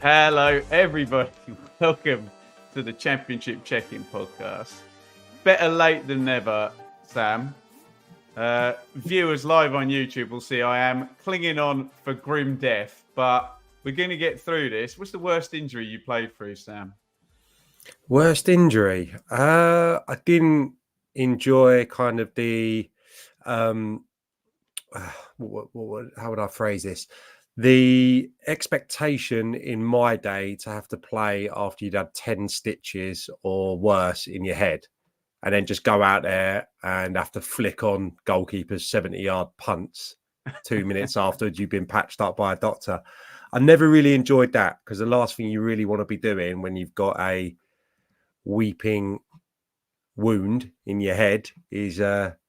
Hello, everybody. Welcome to the Championship Check-In podcast. Better late than never, Sam. Viewers live on YouTube will see I am clinging on for grim death, but we're going to get through this. What's the worst injury you played through, Sam? Worst injury? I didn't enjoy kind of the how would I phrase this? The expectation in my day to have to play after you'd had 10 stitches or worse in your head and then just go out there and have to flick on goalkeepers 70-yard punts 2 minutes afterwards you've been patched up by a doctor. I never really enjoyed that because the last thing you really want to be doing when you've got a weeping wound in your head is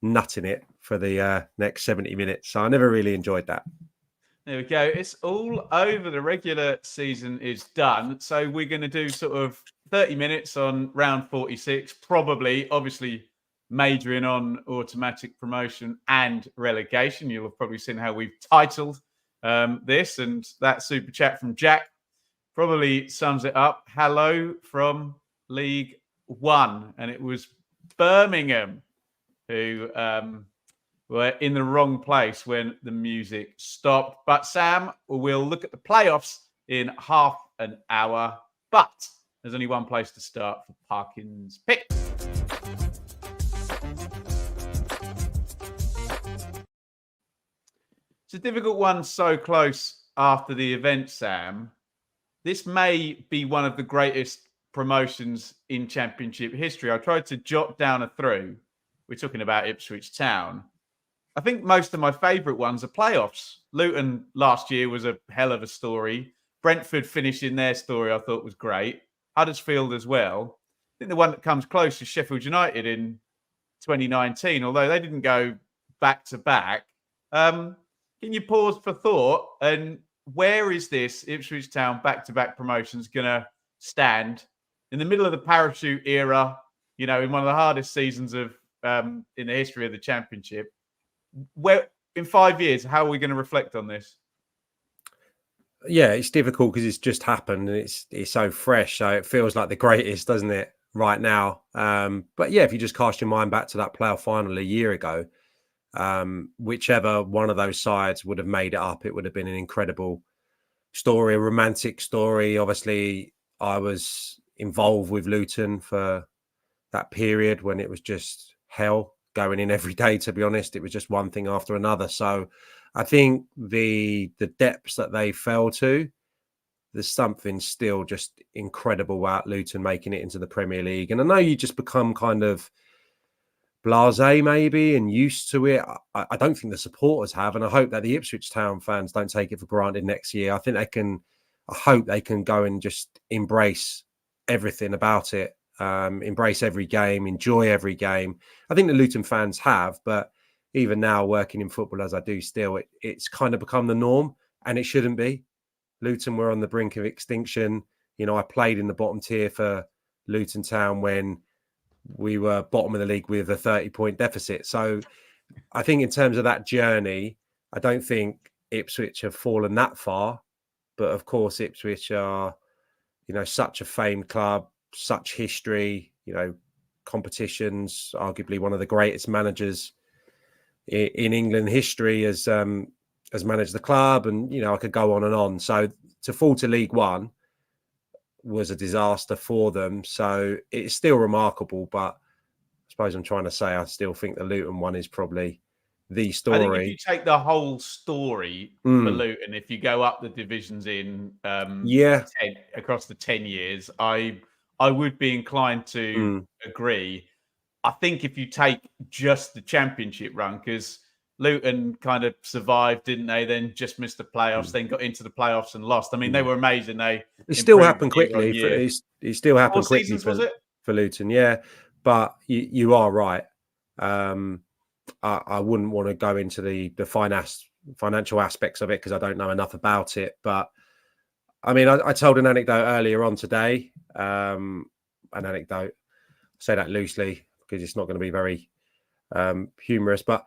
nutting it for the next 70 minutes. So I never really enjoyed that. There we go. It's all over. The regular season is done. So we're going to do sort of 30 minutes on round 46, probably, obviously, majoring on automatic promotion and relegation. You'll have probably seen how we've titled this, and that super chat from Jack probably sums it up. Hello from League One. And it was Birmingham who were in the wrong place when the music stopped. But Sam, we'll look at the playoffs in half an hour. But there's only one place to start for Parkin's pick. It's a difficult one so close after the event, Sam. This may be one of the greatest promotions in Championship history. I tried to jot down a through. We're talking about Ipswich Town. I think most of my favourite ones are playoffs. Luton last year was a hell of a story. Brentford finishing their story I thought was great. Huddersfield as well. I think the one that comes close is Sheffield United in 2019, although they didn't go back to back. Can you pause for thought? And where is this Ipswich Town back-to-back promotions going to stand? In the middle of the parachute era, you know, in one of the hardest seasons of in the history of the Championship. Where in 5 years, how are we going to reflect on this? Yeah, it's difficult because it's just happened and it's so fresh. So it feels like the greatest, doesn't it, right now? But yeah, if you just cast your mind back to that playoff final a year ago, whichever one of those sides would have made it up, it would have been an incredible story, a romantic story. Obviously, I was involved with Luton for that period when it was just hell going in every day, to be honest. It was just one thing after another. So I think the depths that they fell to, there's something still just incredible about Luton making it into the Premier League. And I know you just become kind of blasé maybe and used to it. I don't think the supporters have, and I hope that the Ipswich Town fans don't take it for granted next year. I hope they can go and just embrace everything about it. Embrace every game, enjoy every game. I think the Luton fans have, but even now working in football as I do still, it's kind of become the norm and it shouldn't be. Luton were on the brink of extinction. You know, I played in the bottom tier for Luton Town when we were bottom of the league with a 30-point deficit. So I think in terms of that journey, I don't think Ipswich have fallen that far. But of course, Ipswich are, you know, such a famed club, such history, you know, competitions, arguably one of the greatest managers in England history has managed the club, and you know I could go on and on. So to fall to League One was a disaster for them. So it's still remarkable, but I suppose I'm trying to say I still think the Luton one is probably the story. I think if you take the whole story for Luton, if you go up the divisions in across the 10 years, I would be inclined to agree. I think if you take just the Championship run, because Luton kind of survived, didn't they? Then just missed the playoffs, then got into the playoffs and lost. I mean, they were amazing. It still happened quickly. It still happened 4 quickly seasons, was it? For Luton, yeah. But you are right. I wouldn't want to go into the financial aspects of it because I don't know enough about it. But I mean, I told an anecdote earlier on today. An anecdote, I say that loosely because it's not going to be very humorous. But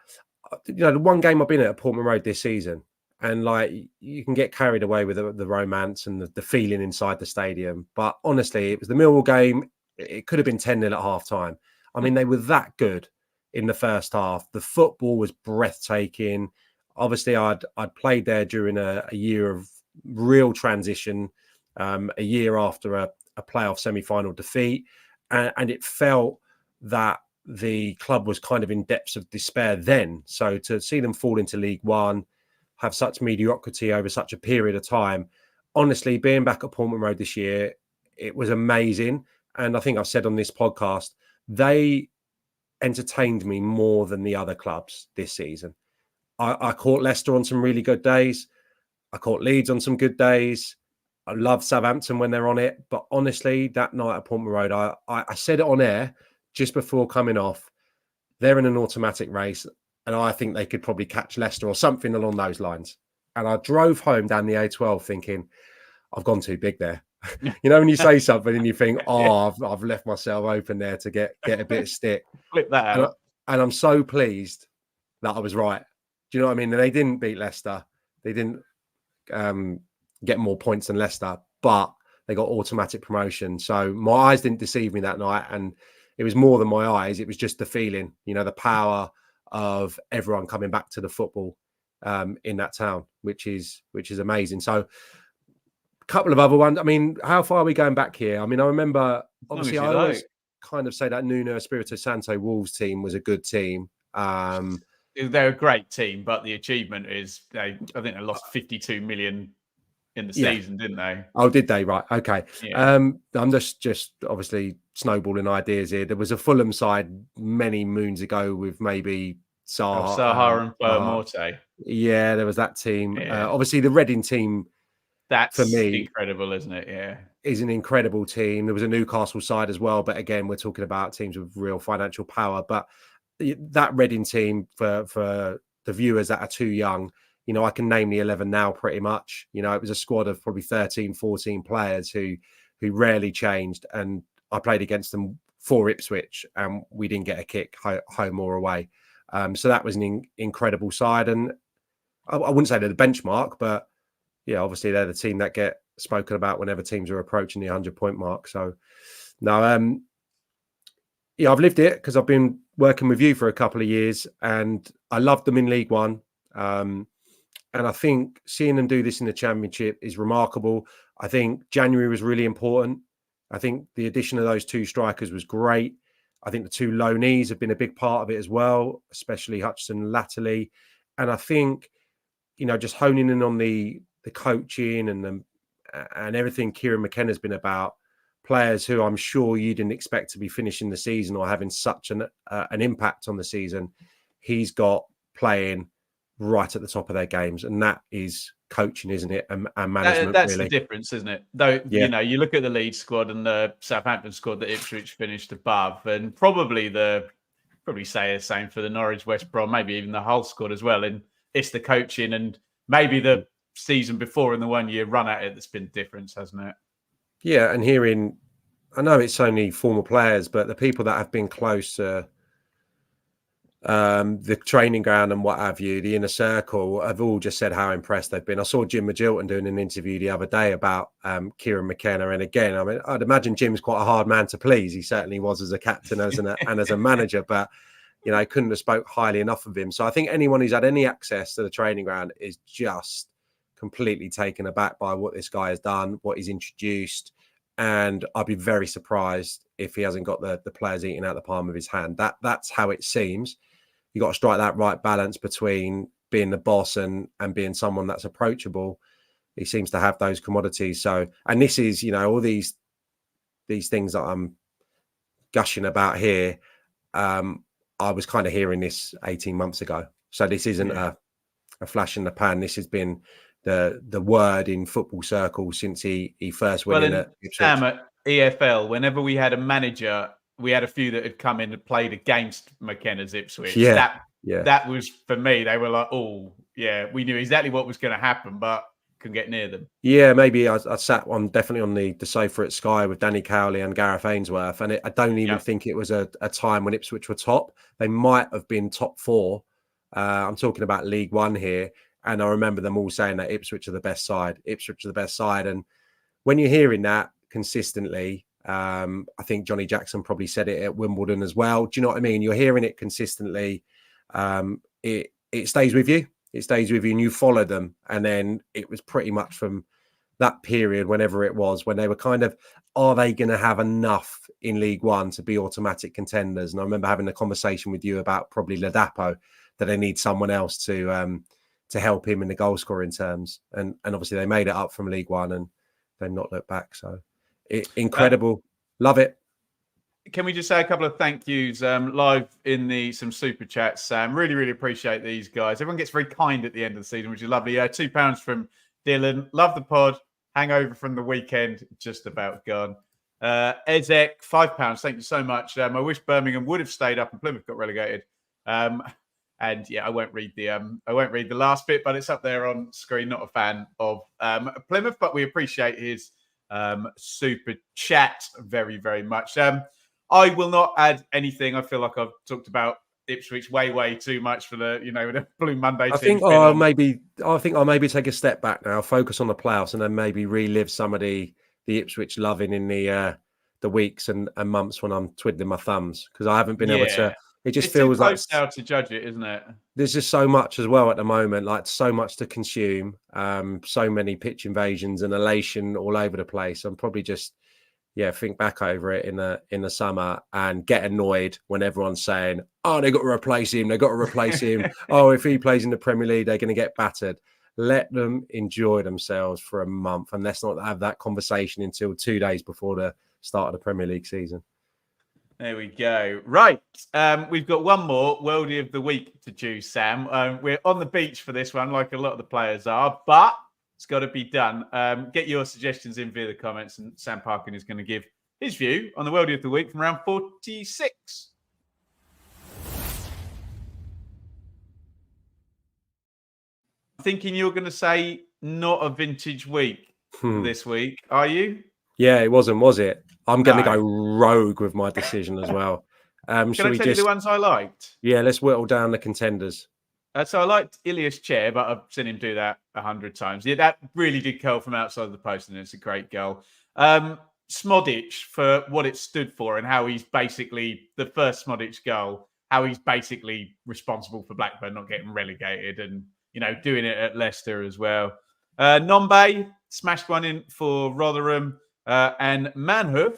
you know, the one game I've been at Portman Road this season, And like you can get carried away with the romance and the feeling inside the stadium. But honestly, it was the Millwall game. It could have been 10-0 at half time. I mean, they were that good in the first half. The football was breathtaking. Obviously, I'd played there during a year of real transition, a year after a playoff semi-final defeat. And it felt that the club was kind of in depths of despair then. So to see them fall into League One, have such mediocrity over such a period of time. Honestly, being back at Portman Road this year, it was amazing. And I think I've said on this podcast, they entertained me more than the other clubs this season. I caught Leicester on some really good days. I caught Leeds on some good days. I love Southampton when they're on it. But honestly, that night at Portman Road, I said it on air just before coming off. They're in an automatic race. And I think they could probably catch Leicester or something along those lines. And I drove home down the A12 thinking, I've gone too big there. You know, when you say something and you think, oh, I've left myself open there to get a bit of stick. Flip that out. And I'm so pleased that I was right. Do you know what I mean? And they didn't beat Leicester. They didn't get more points than Leicester, but they got automatic promotion. So my eyes didn't deceive me that night. And it was more than my eyes. It was just the feeling, you know, the power of everyone coming back to the football in that town, which is amazing. So a couple of other ones. I mean, how far are we going back here? I mean, I remember, obviously, I always kind of say that Nuno Espirito Santo Wolves team was a good team. They're a great team, but the achievement is I think they lost 52 million in the season, didn't they? Oh, did they? Right. Okay. Yeah. I'm just obviously snowballing ideas here. There was a Fulham side many moons ago with maybe Zaha and Morte. Yeah, there was that team. Yeah. Obviously, the Reading team. That's for me incredible, isn't it? Yeah, is an incredible team. There was a Newcastle side as well, but again, we're talking about teams with real financial power. But that Reading team, for the viewers that are too young, you know, I can name the 11 now pretty much. You know, it was a squad of probably 13, 14 players who rarely changed. And I played against them for Ipswich and we didn't get a kick home or away. So that was an incredible side. And I wouldn't say they're the benchmark, but yeah, obviously they're the team that get spoken about whenever teams are approaching the 100-point mark. So no, yeah, I've lived it because I've been working with you for a couple of years and I loved them in League One. And I think seeing them do this in the Championship is remarkable. I think January was really important. I think the addition of those two strikers was great. I think the two loanees have been a big part of it as well, especially Hutchinson and Latterly. And I think, you know, just honing in on the coaching and everything Kieran McKenna's been about, players who I'm sure you didn't expect to be finishing the season or having such an impact on the season. He's got playing right at the top of their games, and that is coaching, isn't it? And management. That's really the difference, isn't it? Though, you know, you look at the Leeds squad and the Southampton squad that Ipswich finished above, and probably say the same for the Norwich, West Brom, maybe even the Hull squad as well. And it's the coaching and maybe the season before and the 1 year run at it that's been the difference, hasn't it? Yeah, and hearing, I know it's only former players, but the people that have been close to the training ground and what have you, the inner circle, have all just said how impressed they've been. I saw Jim Magilton doing an interview the other day about Kieran McKenna, and again, I mean, I'd imagine Jim's quite a hard man to please. He certainly was as a captain and as a manager, but you know, I couldn't have spoke highly enough of him. So I think anyone who's had any access to the training ground is just completely taken aback by what this guy has done, what he's introduced. And I'd be very surprised if he hasn't got the players eating out the palm of his hand. That's how it seems. You got to strike that right balance between being the boss and being someone that's approachable. He seems to have those commodities. So, and this is, you know, all these things that I'm gushing about here. I was kind of hearing this 18 months ago. So this isn't a flash in the pan. This has been the word in football circles since he first went in at Ipswich. Sam, at EFL, whenever we had a manager, we had a few that had come in and played against McKenna's Ipswich. That was, for me, they were like, oh, yeah, we knew exactly what was going to happen, but couldn't get near them. Yeah, maybe I sat definitely on the sofa at Sky with Danny Cowley and Gareth Ainsworth, and I don't even think it was a time when Ipswich were top. They might have been top four. I'm talking about League One here. And I remember them all saying that Ipswich are the best side. Ipswich are the best side. And when you're hearing that consistently, I think Johnny Jackson probably said it at Wimbledon as well. Do you know what I mean? You're hearing it consistently. It stays with you. It stays with you and you follow them. And then it was pretty much from that period, whenever it was, when they were kind of, are they going to have enough in League One to be automatic contenders? And I remember having a conversation with you about probably Ladapo, that they need someone else to help him in the goal scoring terms. And obviously they made it up from League One and they've not looked back. So incredible. Love it. Can we just say a couple of thank yous live in some super chats, Sam? Really, really appreciate these guys. Everyone gets very kind at the end of the season, which is lovely. £2 from Dylan. Love the pod. Hangover from the weekend, just about gone. Ezek, £5. Thank you so much. I wish Birmingham would have stayed up and Plymouth got relegated. And yeah, I won't read the last bit, but it's up there on screen. Not a fan of Plymouth, but we appreciate his super chat very, very much. I will not add anything. I feel like I've talked about Ipswich way too much for the Blue Monday. I think I'll maybe take a step back now, focus on the playoffs, and then maybe relive some of the Ipswich loving in the weeks and months when I'm twiddling my thumbs, because I haven't been able to. It just feels too like close now to judge it, isn't it? There's just so much as well at the moment, like so much to consume, so many pitch invasions and elation all over the place. I'm probably just think back over it in the summer and get annoyed when everyone's saying, "Oh, they got to replace him. They got to replace him. Oh, if he plays in the Premier League, they're going to get battered." Let them enjoy themselves for a month, and let's not have that conversation until 2 days before the start of the Premier League season. There we go. Right. We've got one more Worldie of the Week to choose, Sam. We're on the beach for this one, like a lot of the players are, but it's got to be done. Get your suggestions in via the comments, and Sam Parkin is going to give his view on the Worldie of the Week from round 46. I'm thinking you're going to say not a vintage week this week, are you? Yeah, it wasn't, was it? I'm going to go rogue with my decision as well. Can I tell you the ones I liked? Yeah, let's whittle down the contenders. So I liked Ilias Chair, but I've seen him do that 100 times. Yeah, that really did curl from outside the post, and it's a great goal. Smodic, for what it stood for and how he's basically the first Smodic goal, how he's basically responsible for Blackburn not getting relegated and, doing it at Leicester as well. Nombe smashed one in for Rotherham. And Manhoof,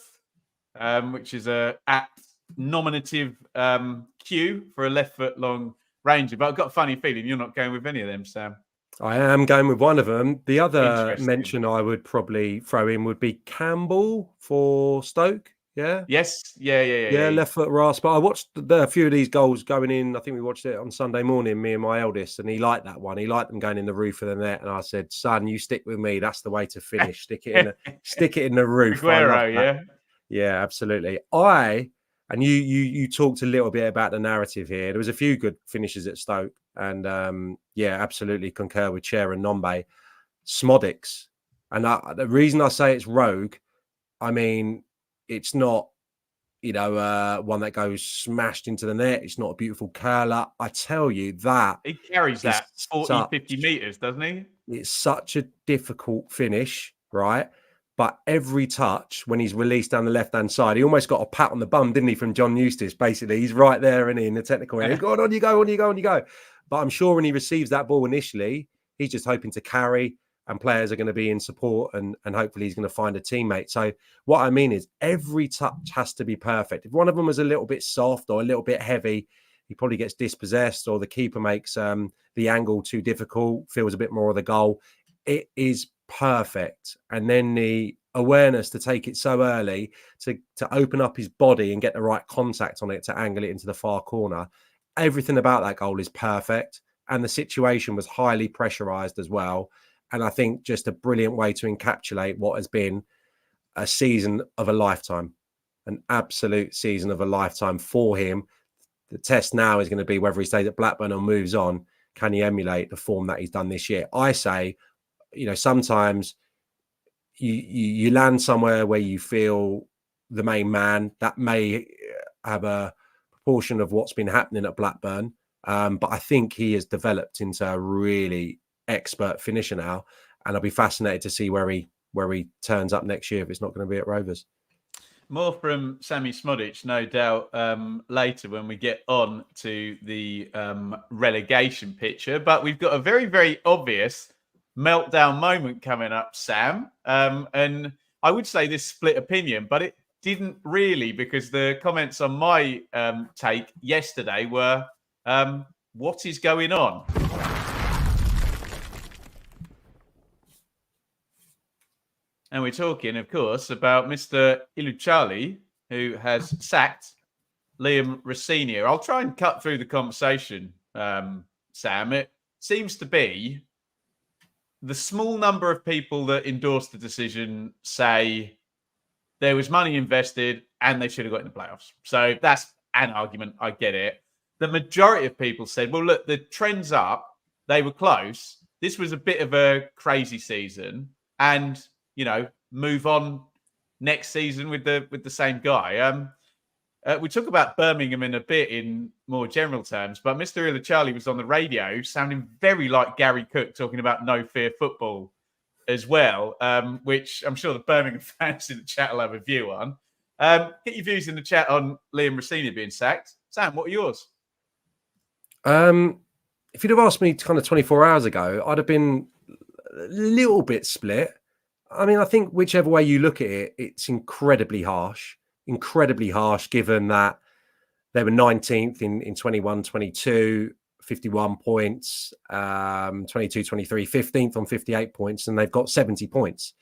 which is a apt nominative cue for a left foot long ranger. But I've got a funny feeling you're not going with any of them, Sam. I am going with one of them. The other mention I would probably throw in would be Campbell for Stoke. Yeah. Yes. Yeah. Left foot rasp. But I watched a few of these goals going in. I think we watched it on Sunday morning, me and my eldest, and he liked that one. He liked them going in the roof of the net. And I said, "Son, you stick with me. That's the way to finish. Stick it in the roof." Aguero, yeah. Yeah, absolutely. And you talked a little bit about the narrative here. There was a few good finishes at Stoke, and absolutely concur with Chair and Nombe. Smodics, and the reason I say it's rogue, I mean, it's not, one that goes smashed into the net. It's not a beautiful curler. I tell you that. He carries that 50 metres, doesn't he? It's such a difficult finish, right? But every touch, when he's released down the left-hand side, he almost got a pat on the bum, didn't he, from John Eustace? Basically, he's right there, and in the technical area. Go on you go. But I'm sure when he receives that ball initially, he's just hoping to carry, and players are going to be in support, and hopefully he's going to find a teammate. So what I mean is every touch has to be perfect. If one of them was a little bit soft or a little bit heavy, he probably gets dispossessed, or the keeper makes the angle too difficult, feels a bit more of the goal. It is perfect. And then the awareness to take it so early, to open up his body and get the right contact on it to angle it into the far corner. Everything about that goal is perfect. And the situation was highly pressurized as well. And I think just a brilliant way to encapsulate what has been a season of a lifetime, an absolute season of a lifetime for him. The test now is going to be whether he stays at Blackburn or moves on. Can he emulate the form that he's done this year? I say, sometimes you land somewhere where you feel the main man. That may have a proportion of what's been happening at Blackburn. But I think he has developed into a really expert finisher now, and I'll be fascinated to see where he turns up next year if it's not going to be at Rovers. More from Sammy Smodic, no doubt, later when we get on to the relegation picture. But we've got a very, very obvious meltdown moment coming up, Sam. And I would say this split opinion, but it didn't really, because the comments on my take yesterday were, what is going on? And we're talking, of course, about Mr. Iluchali, who has sacked Liam Rosenior. I'll try and cut through the conversation, Sam. It seems to be the small number of people that endorsed the decision say there was money invested and they should have got in the playoffs. So that's an argument. I get it. The majority of people said, well, look, the trend's up. They were close. This was a bit of a crazy season. And move on next season with the same guy. We talk about Birmingham in a bit in more general terms, but Mr. Iluchali was on the radio sounding very like Gary Cook talking about no fear football as well, which I'm sure the Birmingham fans in the chat will have a view on. Get your views in the chat on Liam Rosenior being sacked. Sam, what are yours? If you'd have asked me kind of 24 hours ago, I'd have been a little bit split. I mean, I think whichever way you look at it, it's incredibly harsh given that they were 19th in 21-22, 51 points, 22-23, 15th on 58 points, and they've got 70 points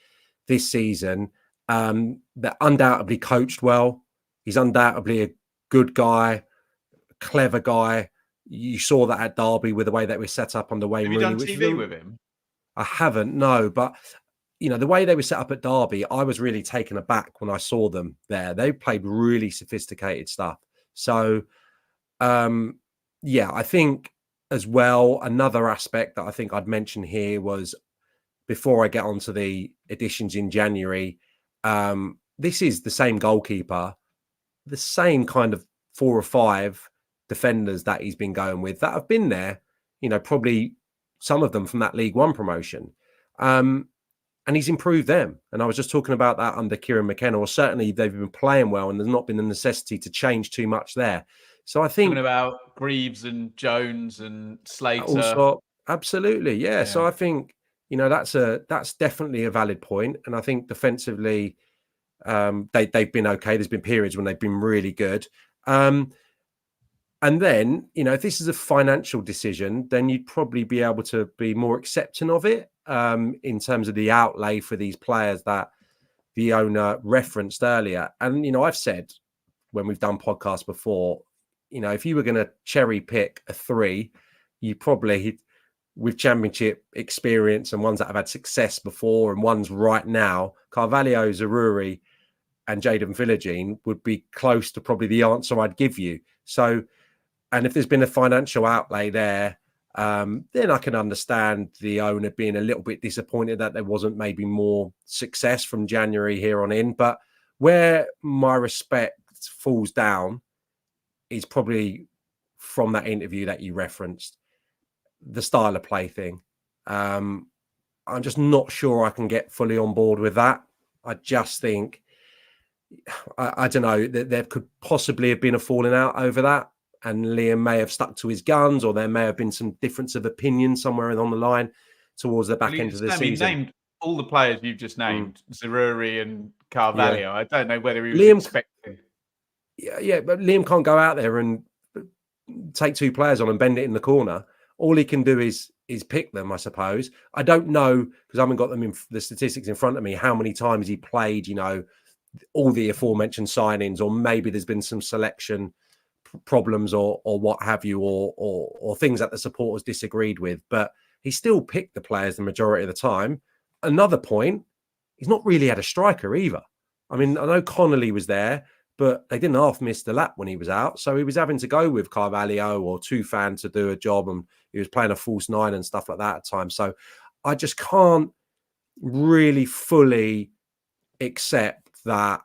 this season. They're undoubtedly coached well. He's undoubtedly a good guy, clever guy. You saw that at Derby with the way that we set up on the way. Have you done TV with him? I haven't, no, but the way they were set up at Derby, I was really taken aback when I saw them there. They played really sophisticated stuff. So, I think as well, another aspect that I think I'd mention here was, before I get onto the additions in January, this is the same goalkeeper, the same kind of 4 or 5 defenders that he's been going with that have been there, probably some of them from that League One promotion. And he's improved them. And I was just talking about that under Kieran McKenna, or certainly they've been playing well and there's not been the necessity to change too much there. So I think... Talking about Greaves and Jones and Slater. Also, absolutely, yeah. So I think, that's definitely a valid point. And I think defensively, they've been okay. There's been periods when they've been really good. And then, if this is a financial decision, then you'd probably be able to be more accepting of it. In terms of the outlay for these players that the owner referenced earlier. And, I've said when we've done podcasts before, if you were going to cherry pick a 3, you probably, with championship experience and ones that have had success before and ones right now, Carvalho, Zaruri and Jayden Philogene would be close to probably the answer I'd give you. So, and if there's been a financial outlay there, then I can understand the owner being a little bit disappointed that there wasn't maybe more success from January here on in. But where my respect falls down is probably from that interview that you referenced, the style of play thing. I'm just not sure I can get fully on board with that. I just think, I don't know, that there could possibly have been a falling out over that. And Liam may have stuck to his guns, or there may have been some difference of opinion somewhere along the line towards the back end of the season. He named all the players you've just named, Zaruri and Carvalho. Yeah. I don't know whether he was expecting. Yeah, but Liam can't go out there and take 2 players on and bend it in the corner. All he can do is pick them, I suppose. I don't know, because I haven't got them in the statistics in front of me, how many times he played, all the aforementioned signings, or maybe there's been some selection problems or what have you, or things that the supporters disagreed with, but he still picked the players the majority of the time. Another point, he's not really had a striker either. I mean, I know Connolly was there, but they didn't half miss the lap when he was out, so he was having to go with Carvalho or Tufan to do a job, and he was playing a false 9 and stuff like that at times. So I just can't really fully accept that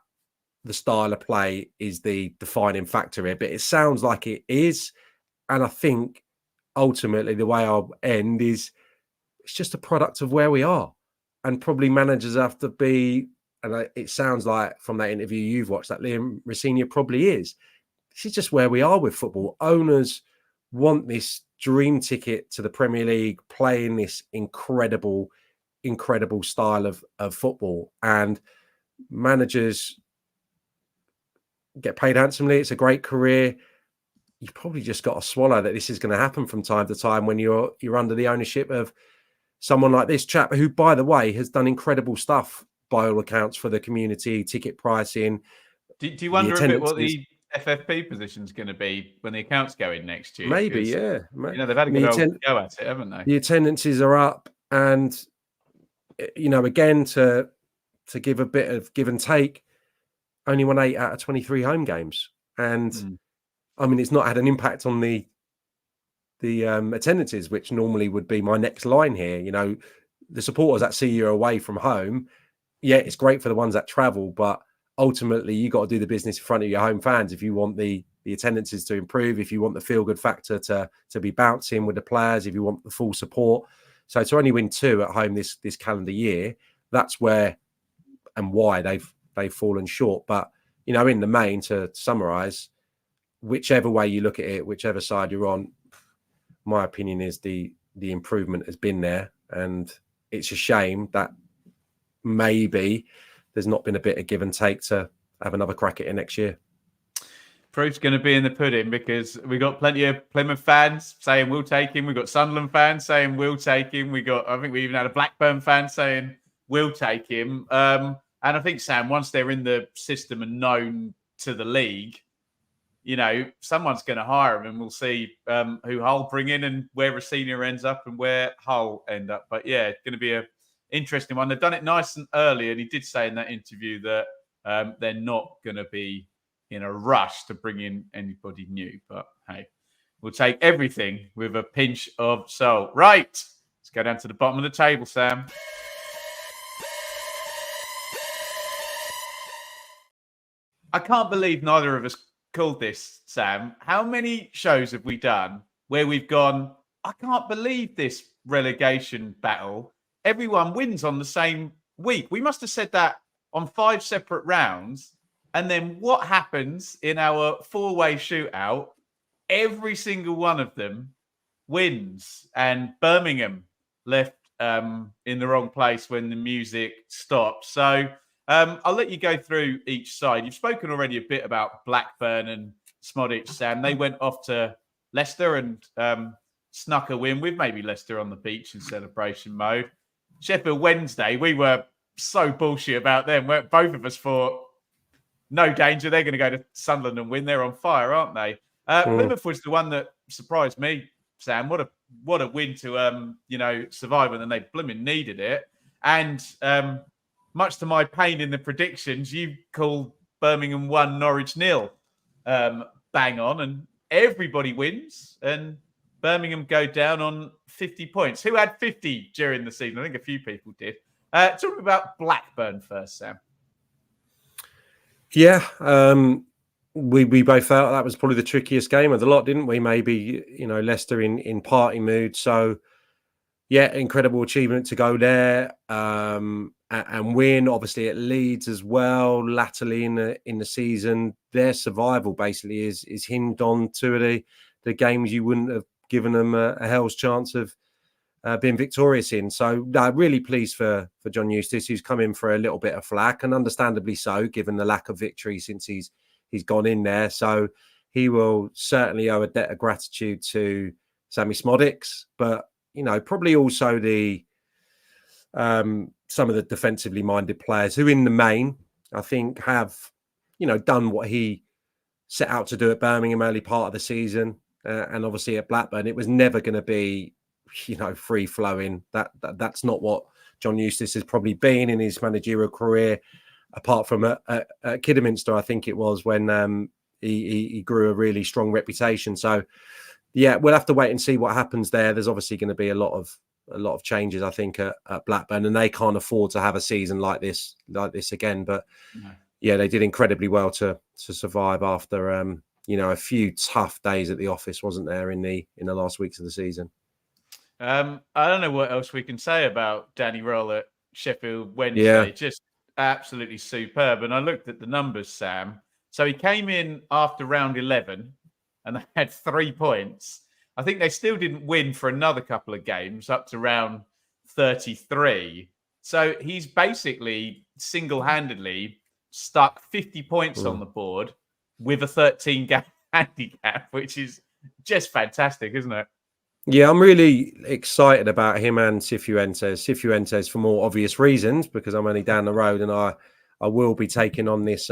the style of play is the defining factor here, but it sounds like it is. And I think ultimately the way I'll end is it's just a product of where we are, and probably managers have to be. And it sounds like from that interview you've watched that Liam Rosenior probably is. This is just where we are with football. Owners want this dream ticket to the Premier League, playing this incredible style of football, and managers get paid handsomely. It's a great career. You probably just got to swallow that this is going to happen from time to time when you're under the ownership of someone like this chap, who, by the way, has done incredible stuff by all accounts for the community, ticket pricing. Do you wonder a bit what the FFP position is going to be when the accounts go in next year? Maybe, yeah. They've had a good old go at it, haven't they? The attendances are up, and again, to give a bit of give and take, only won 8 out of 23 home games, and I mean, it's not had an impact on the attendances, which normally would be my next line here. The supporters that see you away from home, yeah, it's great for the ones that travel, but ultimately you got to do the business in front of your home fans if you want the attendances to improve, if you want the feel good factor to be bouncing with the players, if you want the full support. So to only win 2 at home this calendar year, that's where and why they've fallen short. But in the main, to summarise, whichever way you look at it, whichever side you're on, my opinion is the improvement has been there, and it's a shame that maybe there's not been a bit of give and take to have another crack at it next year. Proof's going to be in the pudding, because we got plenty of Plymouth fans saying we'll take him. We got Sunderland fans saying we'll take him. I think we even had a Blackburn fan saying we'll take him. And I think, Sam, once they're in the system and known to the league, someone's going to hire him, and we'll see who Hull bring in and where Rosenior ends up and where Hull end up. But yeah, it's going to be a interesting one. They've done it nice and early, and he did say in that interview that they're not going to be in a rush to bring in anybody new. But hey, we'll take everything with a pinch of salt. Right, let's go down to the bottom of the table, Sam. I can't believe neither of us called this, Sam. How many shows have we done where we've gone, I can't believe this relegation battle, everyone wins on the same week? We must have said that on 5 separate rounds. And then what happens in our 4-way shootout? Every single one of them wins. And Birmingham left in the wrong place when the music stopped. So I'll let you go through each side. You've spoken already a bit about Blackburn and Smodic, Sam. They went off to Leicester and snuck a win with maybe Leicester on the beach in celebration mode. Sheffield Wednesday, we were so bullshit about them. Both of us thought, no danger, they're going to go to Sunderland and win. They're on fire, aren't they? Plymouth was the one that surprised me, Sam. What a win to survive, and then they blooming needed it. And much to my pain in the predictions, you called Birmingham 1, Norwich 0. Bang on, and everybody wins, and Birmingham go down on 50 points. Who had 50 during the season? I think a few people did. Talk about Blackburn first, Sam. Yeah, we both felt that was probably the trickiest game of the lot, didn't we? Maybe, Leicester in party mood. So, yeah, incredible achievement to go there and win. Obviously, it Leeds as well. Latterly in the season, their survival basically is hinged on 2 of the games you wouldn't have given them a hell's chance of being victorious in. So, really pleased for John Eustace, who's come in for a little bit of flack, and understandably so, given the lack of victory since he's gone in there. So he will certainly owe a debt of gratitude to Sammy Smodics, but probably also the some of the defensively minded players who, in the main, I think have done what he set out to do at Birmingham early part of the season, and obviously at Blackburn, it was never going to be free flowing. That's not what John Eustace has probably been in his managerial career, apart from at Kidderminster, I think it was, when he grew a really strong reputation. So yeah, we'll have to wait and see what happens there. There's obviously going to be a lot of changes, I think, at Blackburn, and they can't afford to have a season like this again. But yeah, they did incredibly well to survive after a few tough days at the office, wasn't there, in the last weeks of the season. I don't know what else we can say about Danny Roll at Sheffield Yeah. Wednesday. Just absolutely superb. And I looked at the numbers, Sam. So he came in after round 11 and they had 3 points. I think they still didn't win for another couple of games up to round 33. So he's basically single-handedly stuck 50 points on the board with a 13-game handicap, which is just fantastic, isn't it? Yeah, I'm really excited about him and Cifuentes. Cifuentes for more obvious reasons, because I'm only down the road and I will be taking on this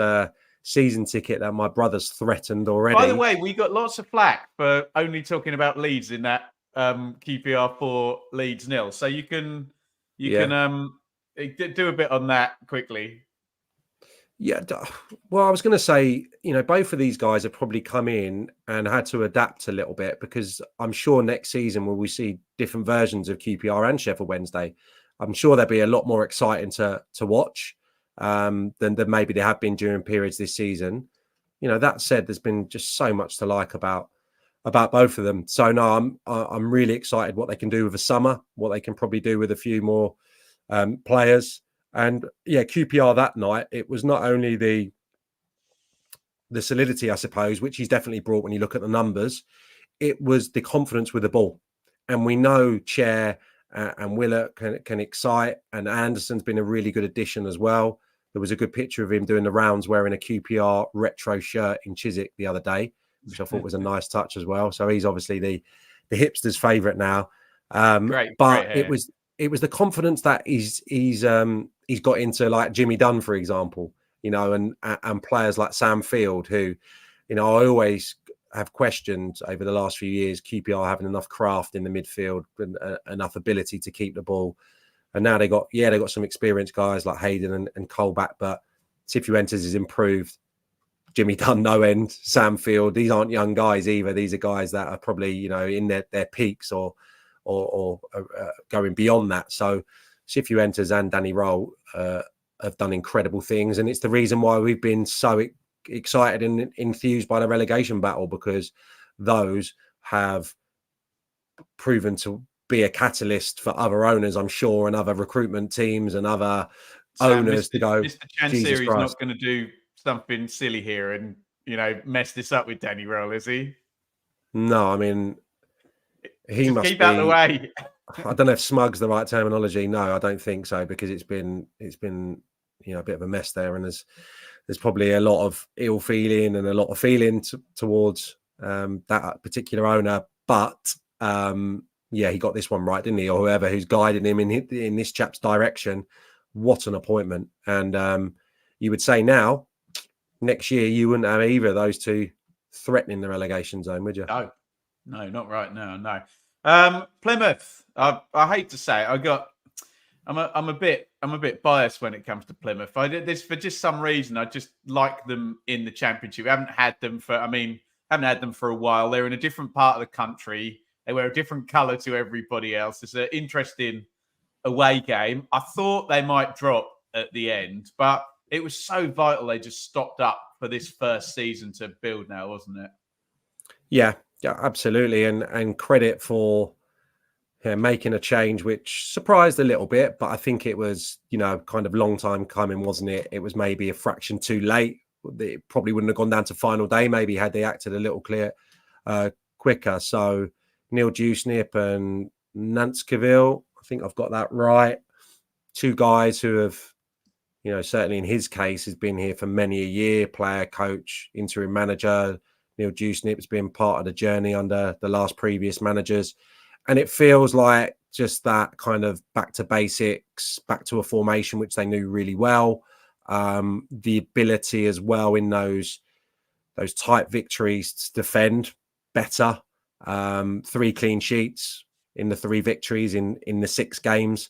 season ticket that my brother's threatened already. By the way, we got lots of flack for only talking about Leeds in that QPR 4 Leeds 0. So you can do a bit on that quickly. Yeah, well, I was going to say, both of these guys have probably come in and had to adapt a little bit, because I'm sure next season when we see different versions of QPR and Sheffield Wednesday, I'm sure they'll be a lot more exciting to watch than maybe they have been during periods this season. That said, there's been just so much to like about both of them. So no, I'm really excited what they can do with the summer, what they can probably do with a few more players. And yeah, QPR that night, it was not only the solidity, I suppose, which he's definitely brought when you look at the numbers, it was the confidence with the ball. And we know Chair and Willett can excite, and Anderson's been a really good addition as well. There was a good picture of him doing the rounds wearing a QPR retro shirt in Chiswick the other day, which I thought was a nice touch as well. So he's obviously the hipster's favourite now. But it was the confidence that he's got into, like Jimmy Dunn, for example, and players like Sam Field, who, I always have questioned over the last few years, QPR having enough craft in the midfield and enough ability to keep the ball. And now they got some experienced guys like Hayden and Colback, but Cifuentes has improved. Jimmy Dunn, no end. Sam Field, these aren't young guys either. These are guys that are probably, in their peaks or going beyond that. So Cifuentes and Danny Roll have done incredible things, and it's the reason why we've been so excited and enthused by the relegation battle, because those have proven to be a catalyst for other owners, I'm sure, and other recruitment teams and other owners to go, Mr. Chansiri's not going to do something silly here and mess this up with Danny Roll, is he? No, I mean, he just must keep out of the way. I don't know if smug's the right terminology. No, I don't think so, because it's been a bit of a mess there, and there's probably a lot of ill feeling and a lot of feeling towards that particular owner. But he got this one right, didn't he? Or whoever who's guiding him in this chap's direction. What an appointment! And you would say now, next year, you wouldn't have either of those two threatening the relegation zone, would you? No, not right now. No. Plymouth. I hate to say it, I'm a bit biased when it comes to Plymouth. I did this for just some reason. I just like them in the Championship. We haven't had them for a while. They're in a different part of the country. They wear a different colour to everybody else. It's an interesting away game. I thought they might drop at the end, but it was so vital they just stopped up for this first season to build now, wasn't it? Yeah, absolutely. And credit for making a change, which surprised a little bit, but I think it was, kind of long time coming, wasn't it? It was maybe a fraction too late. It probably wouldn't have gone down to final day, maybe, had they acted a little quicker. So Neil Dewsnip and Nanskeville, I think I've got that right. Two guys who have, certainly in his case, has been here for many a year, player, coach, interim manager. Neil Dewsnip has been part of the journey under the last previous managers. And it feels like just that kind of back to basics, back to a formation which they knew really well. The ability as well in those tight victories to defend better. 3 clean sheets in the 3 victories in the 6 games.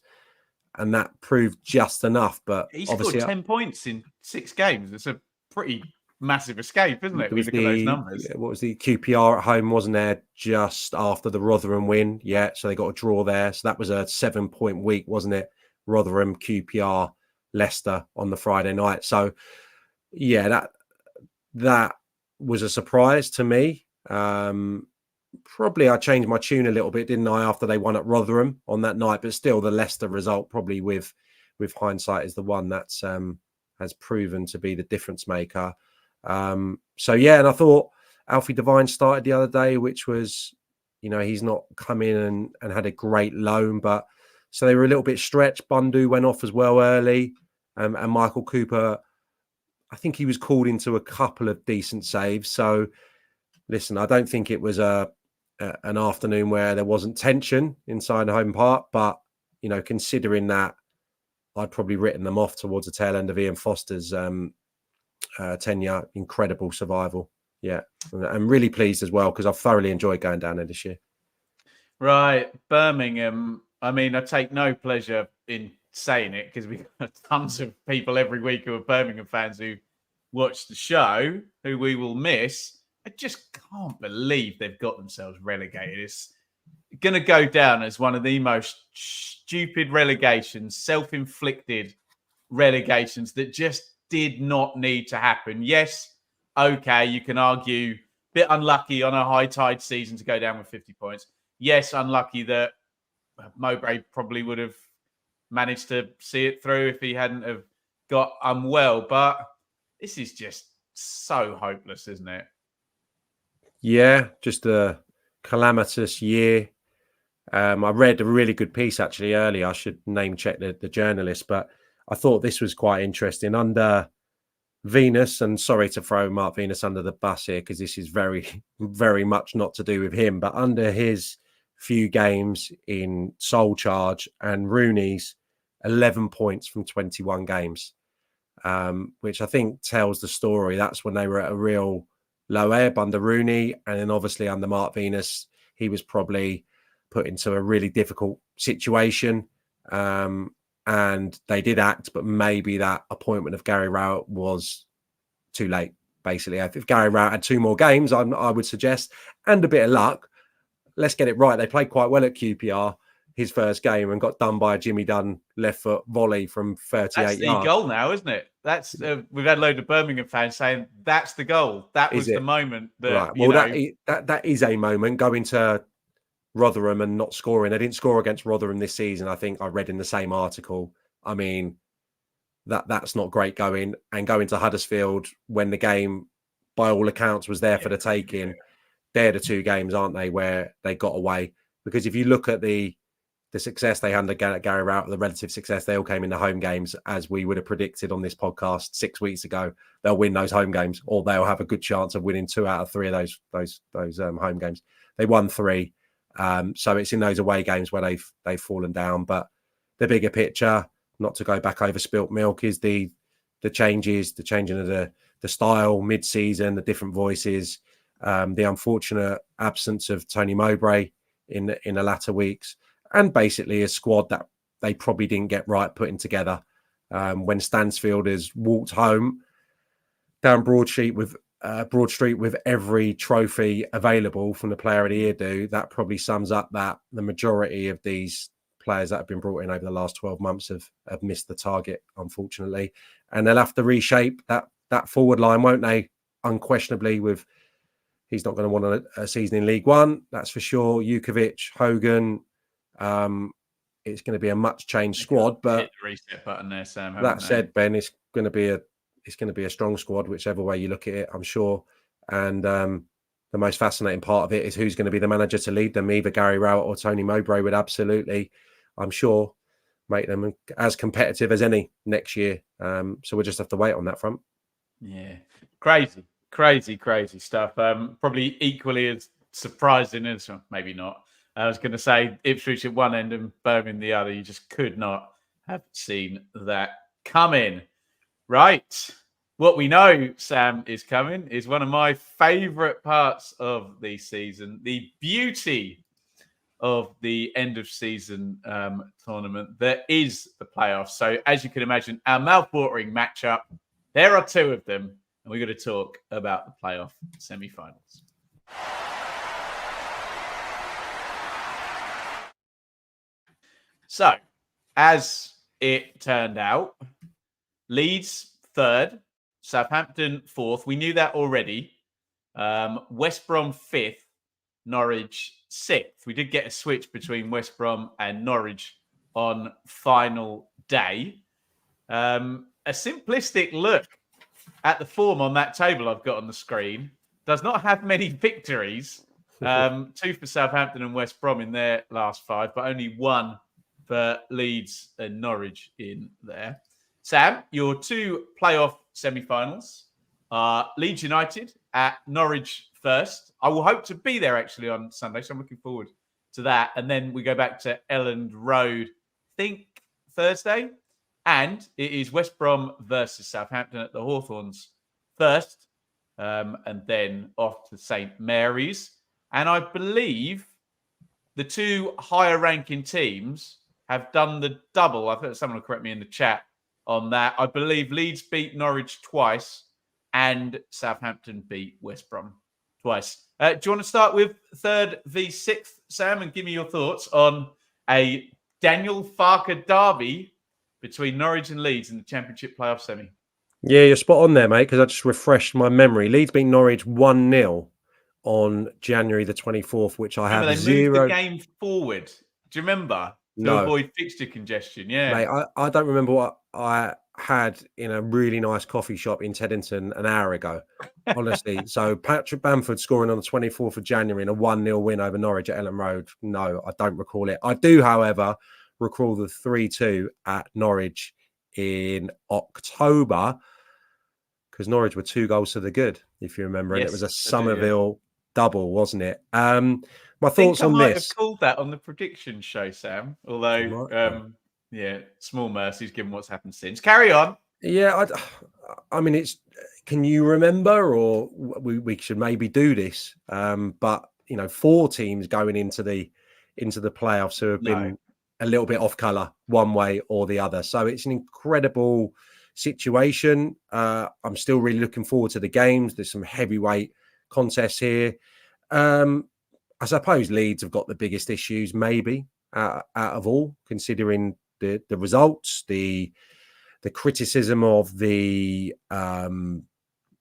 And that proved just enough. But he scored 10 points in 6 games. It's a pretty massive escape, isn't it? We look at those numbers. What was the QPR at home, wasn't there, just after the Rotherham win? Yeah, so they got a draw there. So that was a 7-point week, wasn't it? Rotherham, QPR, Leicester on the Friday night. So yeah, that was a surprise to me. probably I changed my tune a little bit, didn't I, after they won at Rotherham on that night? But still, the Leicester result, probably with hindsight, is the one that's has proven to be the difference maker. So yeah, and I thought Alfie Devine started the other day, which was, he's not come in and had a great loan, but so they were a little bit stretched. Bundu went off as well early, and Michael Cooper, I think he was called into a couple of decent saves. So listen, I don't think it was an afternoon where there wasn't tension inside Home Park, but considering that, I'd probably written them off towards the tail end of Ian Foster's tenure. Incredible survival. Yeah. I'm really pleased as well because I've thoroughly enjoyed going down there this year. Right. Birmingham. I mean, I take no pleasure in saying it because we have tons of people every week who are Birmingham fans who watch the show, who we will miss. I just can't believe they've got themselves relegated. It's going to go down as one of the most stupid relegations, self-inflicted relegations that just did not need to happen. Yes, okay, you can argue a bit unlucky on a high tide season to go down with 50 points. Yes, unlucky that Mowbray probably would have managed to see it through if he hadn't have got unwell. But this is just so hopeless, isn't it? Yeah, just a calamitous year. I read a really good piece actually earlier. I should name check the journalist, but I thought this was quite interesting. Under Venus, and sorry to throw Mark Venus under the bus here because this is very, very much not to do with him, but under his few games in sole charge and Rooney's 11 points from 21 games, which I think tells the story. That's when they were at a real low ebb under Rooney, and then obviously under Mark Venus, he was probably put into a really difficult situation. And they did act, but maybe that appointment of Gary Rowett was too late, basically. If Gary Rowett had 2 more games, I would suggest, and a bit of luck, let's get it right. They played quite well at QPR, his first game, and got done by a Jimmy Dunn left foot volley from 38 that's the yards. Goal now, isn't it? That's we've had a load of Birmingham fans saying that's the goal. That was the moment. That, right. Well, that is a moment going to Rotherham and not scoring. They didn't score against Rotherham this season. I think I read in the same article. I mean, that's not great going, and going to Huddersfield when the game, by all accounts, was there for the taking. They're the 2 games, aren't they, where they got away? Because if you look at the success they had under Gary Rowett, the relative success, they all came in the home games, as we would have predicted on this podcast 6 weeks ago. They'll win those home games, or they'll have a good chance of winning 2 out of 3 of those home games. They won 3. So it's in those away games where they've fallen down. But the bigger picture, not to go back over spilt milk, is the changes, the changing of the style mid-season, the different voices, the unfortunate absence of Tony Mowbray in the latter weeks, and basically a squad that they probably didn't get right putting together. When Stansfield has walked home down Broad Street with every trophy available from the Player of the Year that probably sums up that the majority of these players that have been brought in over the last 12 months have missed the target, unfortunately. And they'll have to reshape that forward line, won't they? Unquestionably, he's not going to want a season in League One, that's for sure. Jukovic, Hogan, it's going to be a much changed squad. But hit the reset button there, Sam. That said, Ben, it's going to be a strong squad, whichever way you look at it, I'm sure. And the most fascinating part of it is who's going to be the manager to lead them. Either Gary Rowett or Tony Mowbray would absolutely, I'm sure, make them as competitive as any next year. So we'll just have to wait on that front. Yeah, crazy stuff. Probably equally as surprising as, maybe not. I was going to say Ipswich at one end and Birmingham the other. You just could not have seen that coming. Right. What we know, Sam, is coming is one of my favourite parts of the season. The beauty of the end of season tournament that is the playoffs. So as you can imagine, our mouth-watering matchup, there are 2 of them, and we're going to talk about the playoff semi-finals. So, as it turned out, Leeds 3rd, Southampton 4th. We knew that already. West Brom 5th, Norwich 6th. We did get a switch between West Brom and Norwich on final day. A simplistic look at the form on that table I've got on the screen does not have many victories. 2 for Southampton and West Brom in their last 5, but only 1 for Leeds and Norwich in there. Sam, your 2 playoff semi-finals are Leeds United at Norwich first. I will hope to be there actually on Sunday, so I'm looking forward to that. And then we go back to Elland Road, I think Thursday. And it is West Brom versus Southampton at the Hawthorns first, and then off to St Mary's. And I believe the 2 higher ranking teams have done the double. I think someone will correct me in the chat on that. I believe Leeds beat Norwich twice and Southampton beat West Brom twice. Do you want to start with 3rd v 6th, Sam, and give me your thoughts on a Daniel Farker derby between Norwich and Leeds in the Championship playoff semi? Yeah, you're spot on there, mate, because I just refreshed my memory. Leeds beat Norwich 1-0 on January the 24th, which I have they zero... moved the game forward. Do you remember? To avoid fixture congestion, yeah. Mate, I don't remember what I had in a really nice coffee shop in Teddington an hour ago, honestly. So Patrick Bamford scoring on the 24th of January in a 1-0 win over Norwich at Elland Road. No, I don't recall it. I do, however, recall the 3-2 at Norwich in October, because Norwich were 2 goals to the good, if you remember. Yes, and it was a Somerville double, wasn't it? My thoughts on this. I might have called that on the prediction show, Sam. Although, yeah, small mercies given what's happened since. Carry on. Yeah, I mean, it's. Can you remember, or we should maybe do this? But 4 teams going into the playoffs who have been a little bit off colour one way or the other. So it's an incredible situation. I'm still really looking forward to the games. There's some heavyweight contests here. I suppose Leeds have got the biggest issues, maybe out of all, considering the results, the criticism of the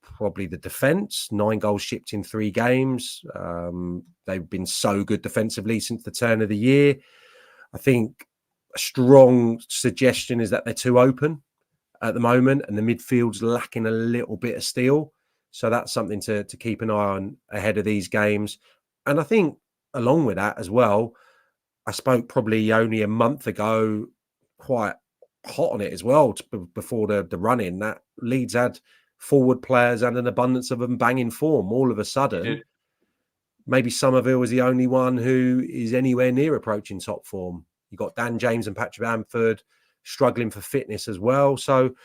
probably the defence. 9 goals shipped in 3 games. They've been so good defensively since the turn of the year. I think a strong suggestion is that they're too open at the moment, and the midfield's lacking a little bit of steel. So that's something to keep an eye on ahead of these games. And I think along with that as well, I spoke probably only a month ago, quite hot on it as well, before the run-in, that Leeds had forward players and an abundance of them banging form. All of a sudden, maybe Somerville was the only one who is anywhere near approaching top form. You got Dan James and Patrick Bamford struggling for fitness as well. So,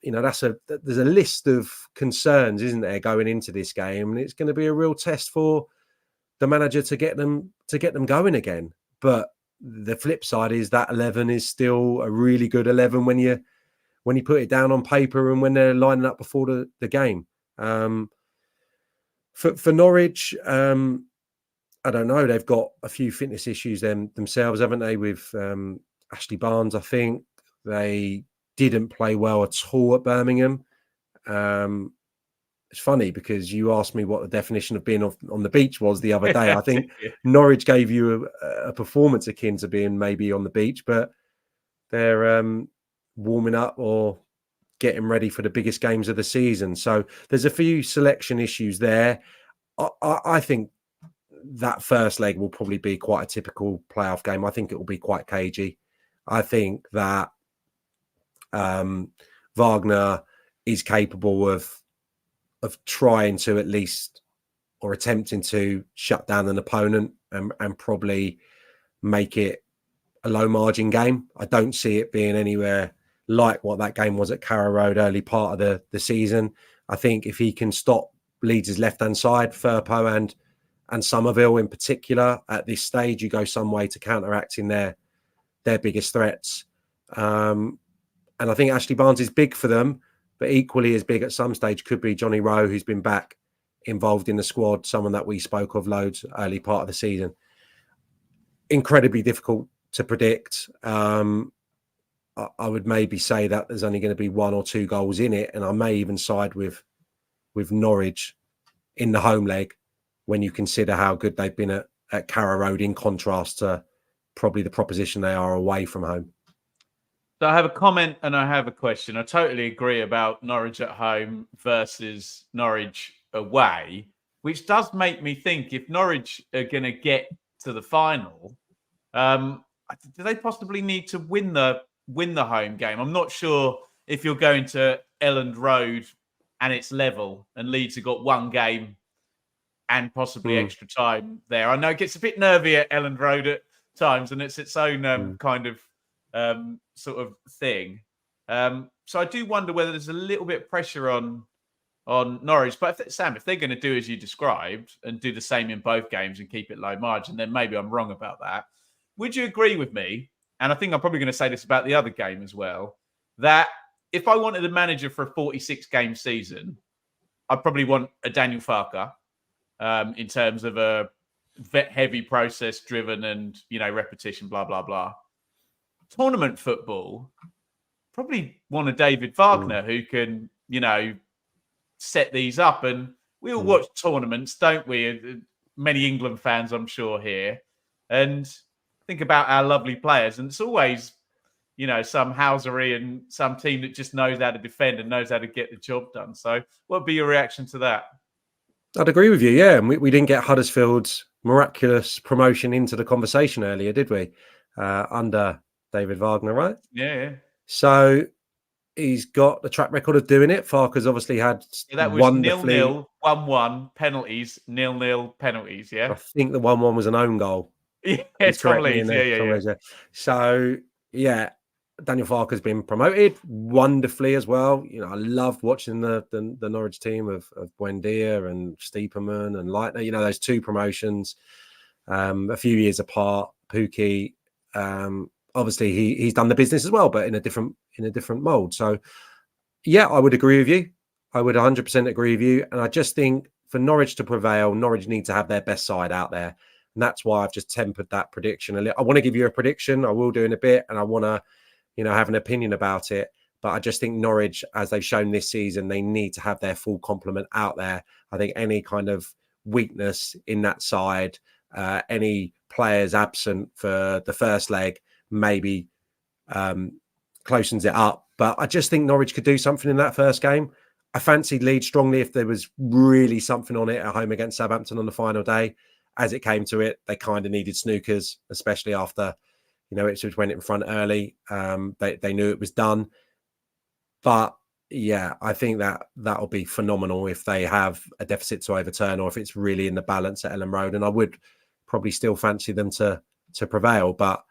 there's a list of concerns, isn't there, going into this game, and it's going to be a real test for the manager to get them going again. But the flip side is that 11 is still a really good 11 when you put it down on paper and when they're lining up before the game. For Norwich, I don't know. They've got a few fitness issues themselves, haven't they? With Ashley Barnes, I think they didn't play well at all at Birmingham. It's funny because you asked me what the definition of being on the beach was the other day. I think Norwich gave you a performance akin to being maybe on the beach, but they're warming up or getting ready for the biggest games of the season. So there's a few selection issues there. I think that first leg will probably be quite a typical playoff game. I think it will be quite cagey. I think that Wagner is capable of trying to at least, or attempting to, shut down an opponent and probably make it a low margin game. I don't see it being anywhere like what that game was at Carrow Road early part of the season. I think if he can stop Leeds' left-hand side, Firpo and Somerville in particular, at this stage, you go some way to counteracting their biggest threats. And I think Ashley Barnes is big for them, but equally as big at some stage could be Johnny Rowe, who's been back involved in the squad, someone that we spoke of loads early part of the season. Incredibly difficult to predict. I would maybe say that there's only going to be 1 or 2 goals in it, and I may even side with Norwich in the home leg. when you consider how good they've been at Carrow Road in contrast to probably the proposition they are away from home. So I have a comment and I have a question. I totally agree about Norwich at home versus Norwich away, which does make me think if Norwich are going to get to the final, do they possibly need to win the home game? I'm not sure if you're going to Elland Road and it's level and Leeds have got one game and possibly extra time there. I know it gets a bit nervy at Elland Road at times and it's its own kind of sort of thing. So I do wonder whether there's a little bit of pressure on Norwich. But Sam, if they're going to do as you described and do the same in both games and keep it low margin, then maybe I'm wrong about that. Would you agree with me? And I think I'm probably going to say this about the other game as well, that if I wanted a manager for a 46-game season, I'd probably want a Daniel Farker in terms of a heavy process-driven and, repetition, blah, blah, blah. Tournament football, probably want a David Wagner who can, set these up. And we all watch tournaments, don't we? Many England fans, I'm sure, here. And think about our lovely players. And it's always, some housery and some team that just knows how to defend and knows how to get the job done. So what would be your reaction to that? I'd agree with you, yeah. And we didn't get Huddersfield's miraculous promotion into the conversation earlier, did we? Under David Wagner, right? Yeah. So he's got the track record of doing it. Farker's obviously had that was wonderfully 0-0, 1-1, penalties, 0-0, penalties, yeah? I think the 1-1 was an own goal. Yeah, it's from Leeds. Yeah. So, yeah, Daniel Farker's been promoted wonderfully as well. I loved watching the Norwich team of Buendia and Steeperman and Leitner. Those two promotions, a few years apart. Pookie, obviously he's done the business as well, but in a different mold. So, yeah, I would agree with you. I would 100% agree with you. And I just think for Norwich to prevail, Norwich need to have their best side out there. And that's why I've just tempered that prediction a little. I want to give you a prediction. I will do in a bit. And I want to, have an opinion about it. But I just think Norwich, as they've shown this season, they need to have their full complement out there. I think any kind of weakness in that side, any players absent for the first leg, maybe closens it up. But I just think Norwich could do something in that first game. I fancied Leeds strongly if there was really something on it at home against Southampton on the final day. As it came to it, they kind of needed snookers, especially after, Ipswich went in front early. They knew it was done. But yeah, I think that'll be phenomenal if they have a deficit to overturn or if it's really in the balance at Elland Road. And I would probably still fancy them to prevail, but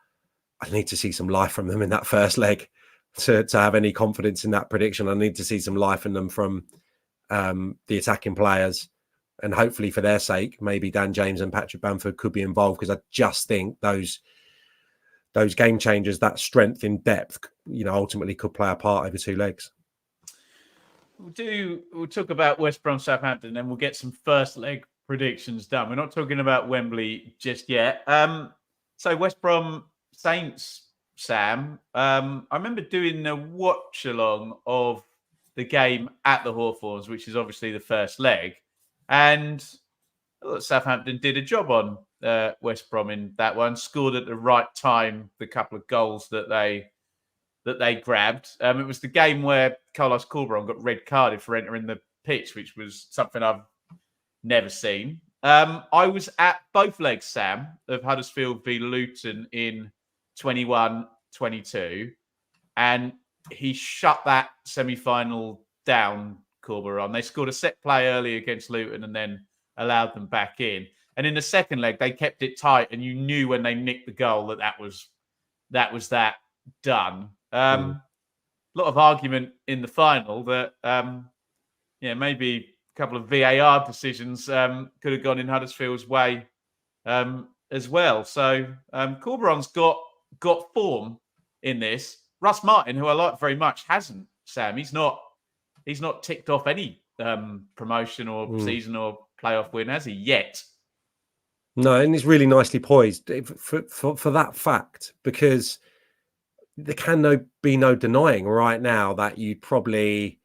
I need to see some life from them in that first leg to have any confidence in that prediction. I need to see some life in them from the attacking players. And hopefully for their sake, maybe Dan James and Patrick Bamford could be involved, because I just think those game changers, that strength in depth, ultimately could play a part over two legs. We'll talk about West Brom Southampton, and then we'll get some first leg predictions done. We're not talking about Wembley just yet. So West Brom Saints, Sam. I remember doing a watch along of the game at the Hawthorns, which is obviously the first leg. And Southampton did a job on West Brom in that one, scored at the right time, the couple of goals that they grabbed. It was the game where Carlos Corberan got red carded for entering the pitch, which was something I've never seen. I was at both legs, Sam, of Huddersfield v Luton in 21-22, and he shut that semi-final down, Corberan. They scored a set play early against Luton and then allowed them back in. And in the second leg, they kept it tight, and you knew when they nicked the goal that was done. A lot of argument in the final that maybe a couple of VAR decisions could have gone in Huddersfield's way as well. So Corberan's got form in this. Russ Martin, who I like very much, hasn't, Sam. He's not ticked off any promotion or season or playoff win, has he, yet? No, and he's really nicely poised for that fact, because there can be no denying right now that you'd probably,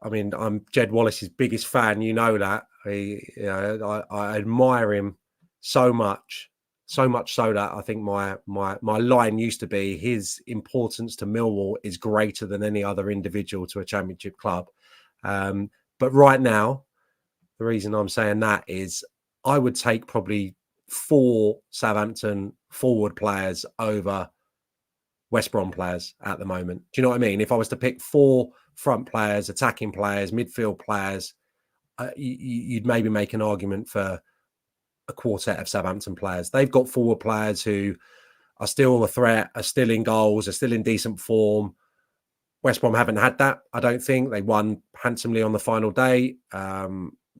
I'm Jed Wallace's biggest fan, that. I admire him so much so that I think my line used to be his importance to Millwall is greater than any other individual to a Championship club. But right now, the reason I'm saying that is I would take probably 4 Southampton forward players over West Brom players at the moment. Do you know what I mean? If I was to pick 4 front players, attacking players, midfield players, you'd maybe make an argument for a quartet of Southampton players. They've got forward players who are still a threat, are still in goals, are still in decent form. West Brom haven't had that, I don't think. They won handsomely on the final day.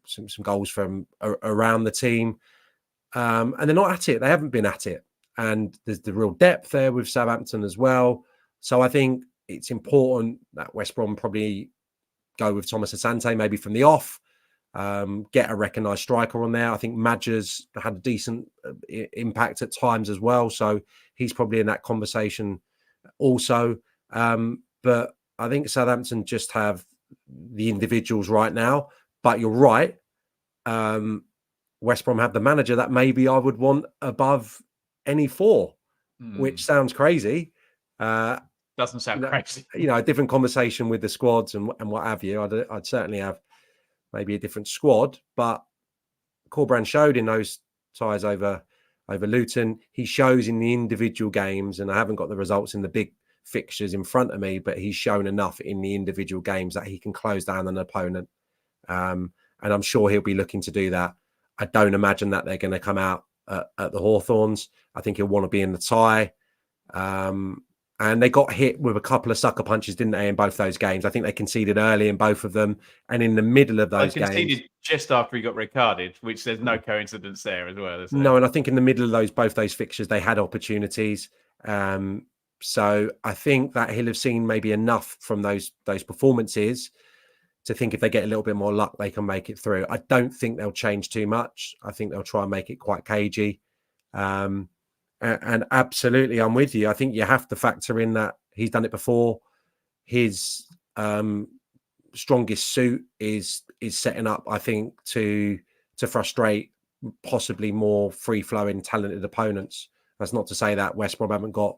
Some goals from around the team. And they're not at it. They haven't been at it. And there's the real depth there with Southampton as well. So I think it's important that West Brom probably go with Thomas Asante, maybe from the off, get a recognised striker on there. I think Madger's had a decent impact at times as well. So he's probably in that conversation also. But I think Southampton just have the individuals right now. But you're right. West Brom have the manager that maybe I would want above any 4, which sounds crazy. Doesn't sound crazy. A different conversation with the squads and what have you. I'd certainly have maybe a different squad, but Corberán showed in those ties over Luton. He shows in the individual games, and I haven't got the results in the big fixtures in front of me, but he's shown enough in the individual games that he can close down an opponent. And I'm sure he'll be looking to do that. I don't imagine that they're going to come out at the Hawthorns. I think he'll want to be in the tie. And they got hit with a couple of sucker punches, didn't they, in both those games? I think they conceded early in both of them. And in the middle of those games... They conceded just after he got red carded, which there's no coincidence there as well, is there? No, and I think in the middle of both those fixtures, they had opportunities. So I think that he'll have seen maybe enough from those performances to think if they get a little bit more luck, they can make it through. I don't think they'll change too much. I think they'll try and make it quite cagey. And absolutely, I'm with you. I think you have to factor in that he's done it before. His strongest suit is setting up, I think, to frustrate possibly more free-flowing, talented opponents. That's not to say that West Brom haven't got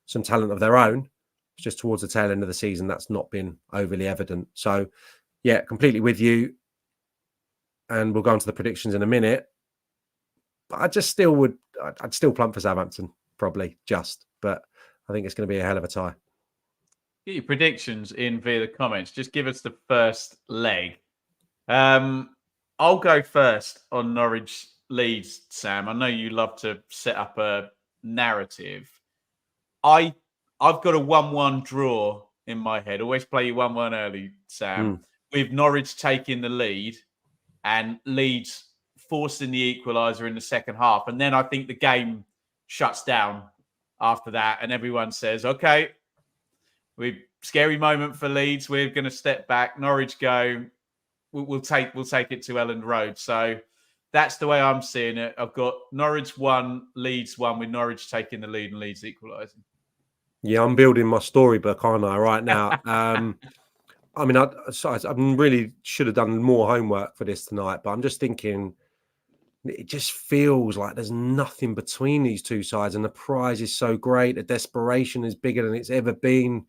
some talent of their own. It's just towards the tail end of the season that's not been overly evident. So, yeah, completely with you. And we'll go on to the predictions in a minute. But I'd still plump for Southampton, probably, but I think it's going to be a hell of a tie. Get your predictions in via the comments. Just give us the first leg. I'll go first on Norwich Leeds, Sam. I know you love to set up a narrative. I've got a 1-1 draw in my head. Always play you 1-1 early, Sam. With Norwich taking the lead and Leeds forcing the equaliser in the second half. And then I think the game shuts down after that and everyone says, okay, scary moment for Leeds. We're going to step back. Norwich go. We'll take it to Elland Road. So that's the way I'm seeing it. I've got Norwich 1, Leeds 1, with Norwich taking the lead and Leeds equalising. Yeah, I'm building my storybook, aren't I, right now? I mean, I really should have done more homework for this tonight, but I'm just thinking it just feels like there's nothing between these two sides and the prize is so great. The desperation is bigger than it's ever been.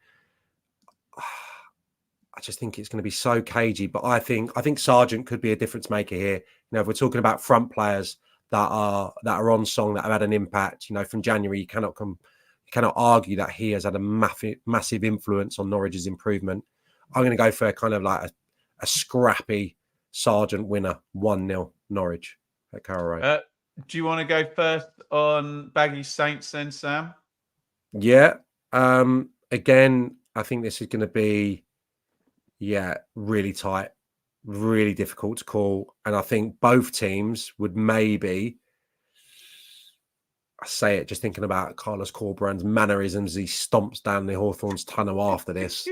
I just think it's going to be so cagey, but I think Sargent could be a difference maker here. If we're talking about front players that are on song, that have had an impact, from January, you cannot argue that he has had a massive influence on Norwich's improvement. I'm going to go for kind of like a scrappy Sargent winner, 1-0 Norwich at Carrow Road. Do you want to go first on Baggy Saints then, Sam? Yeah. Again, I think this is going to be, really tight, really difficult to call. And I think both teams would maybe, I say it just thinking about Carlos Corberán's mannerisms, he stomps down the Hawthorns tunnel after this.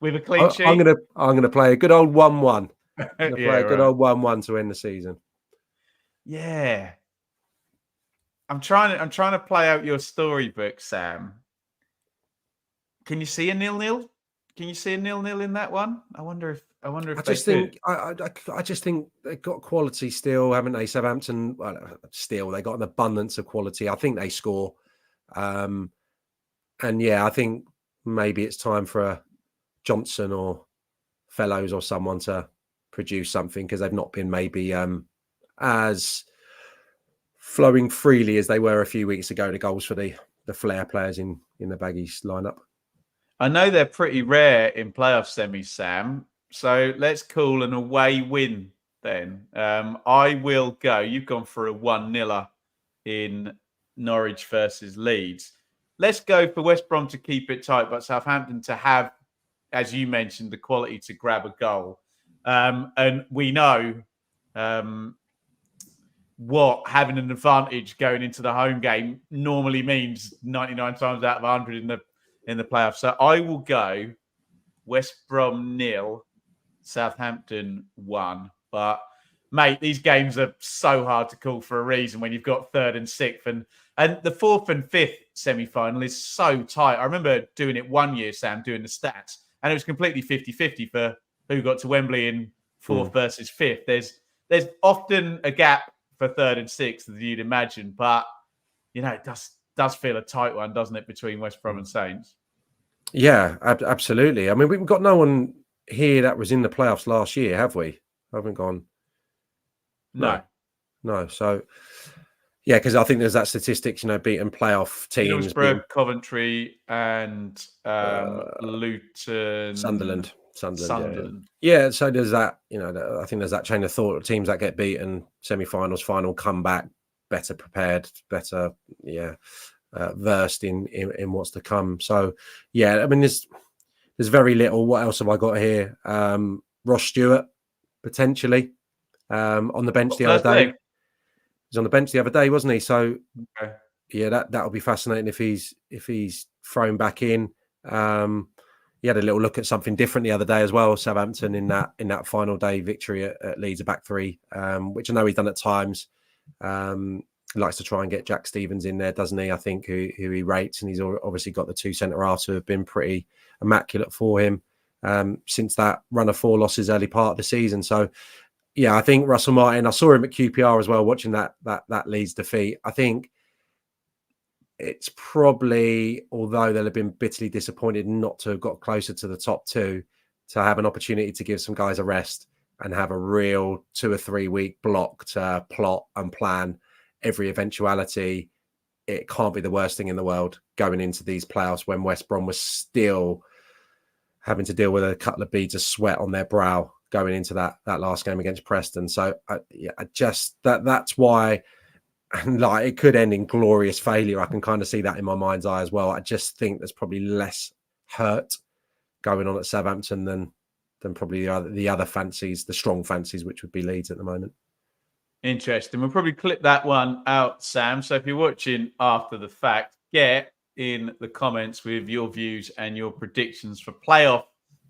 With a clean sheet? I'm gonna play a good old 1-1. Play a good old 1-1 to end the season. Yeah. I'm trying to play out your storybook, Sam. Can you see a 0-0? Can you see a 0-0 in that one? I wonder if if I they just could. think I just think they've got quality still, haven't they? Southampton, well, still they got an abundance of quality. I think they score, and yeah, I think maybe it's time for a Johnson or Fellows or someone to produce something because they've not been maybe as flowing freely as they were a few weeks ago. The goals for the flair players in the Baggies lineup. I know they're pretty rare in playoff semis, Sam. So let's call an away win then. I will go. You've gone for a 1-0 in Norwich versus Leeds. Let's go for West Brom to keep it tight, but Southampton to have, as you mentioned, the quality to grab a goal. And we know what having an advantage going into the home game normally means 99 times out of 100 in the playoffs. So I will go West Brom 0, Southampton 1. But mate, these games are so hard to call for a reason when you've got third and sixth, and the fourth and fifth semi-final is so tight. I remember doing it one year, Sam, doing the stats, and it was completely 50-50 for who got to Wembley in fourth versus fifth. There's often a gap for third and sixth, as you'd imagine, but you know, it does feel a tight one, doesn't it, between West Brom and Saints? Yeah, absolutely. I mean, we've got no one here that was in the playoffs last year, have we? I haven't gone. No. So, yeah, because I think there's that statistics, beating playoff teams. Middlesbrough, Coventry, and Luton. Sunderland. Yeah, so there's that, I think there's that chain of thought of teams that get beaten, semi-finals, final, come back, better prepared, better, versed in what's to come. So, yeah, I mean, there's very little. What else have I got here? Ross Stewart, potentially, on the bench the other day. He was on the bench the other day, wasn't he? So, okay. Yeah, that'll be fascinating if he's thrown back in. He had a little look at something different the other day as well. Southampton in that final day victory at Leeds, a back three, which I know he's done at times. He likes to try and get Jack Stevens in there, doesn't he? I think who he rates, and he's obviously got the two centre halves who have been pretty immaculate for him since that run of 4 losses early part of the season. So, yeah, I think Russell Martin. I saw him at QPR as well, watching that Leeds defeat. I think it's probably, although they'll have been bitterly disappointed not to have got closer to the top 2, to have an opportunity to give some guys a rest and have a real 2 or 3 week block to plot and plan every eventuality. It can't be the worst thing in the world going into these playoffs when West Brom was still having to deal with a couple of beads of sweat on their brow going into that last game against Preston. So that's why. And like it could end in glorious failure. I can kind of see that in my mind's eye as well. I just think there's probably less hurt going on at Southampton than probably the other fancies, the strong fancies, which would be Leeds at the moment. Interesting. We'll probably clip that one out, Sam. So if you're watching after the fact, get in the comments with your views and your predictions for playoff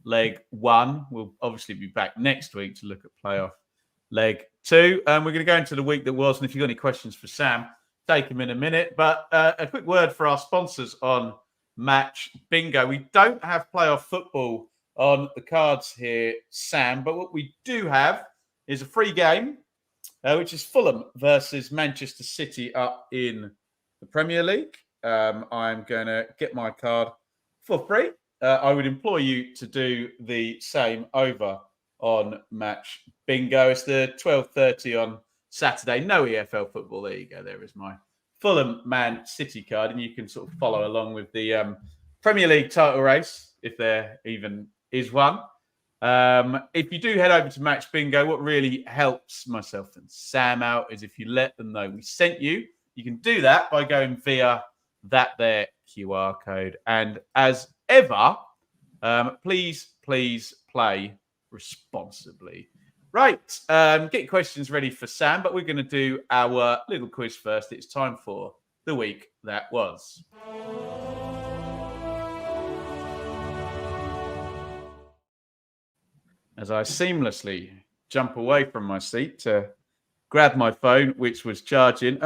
leg 1. We'll obviously be back next week to look at playoff leg 2. We're going to go into the week that was. And if you've got any questions for Sam, take them in a minute. But a quick word for our sponsors on Match Bingo. We don't have playoff football on the cards here, Sam. But what we do have is a free game, which is Fulham versus Manchester City up in the Premier League. I'm going to get my card for free. I would implore you to do the same over on Match Bingo. It's the 12:30 on Saturday. No EFL football. There you go. There is my Fulham Man City card. And you can sort of follow along with the Premier League title race, if there even is one. If you do head over to Match Bingo, what really helps myself and Sam out is if you let them know we sent you. You can do that by going via that there QR code. And as ever, please play responsibly. Right, get your questions ready for Sam, but we're going to do our little quiz first. It's time for the week that was. As I seamlessly jump away from my seat to grab my phone, which was charging.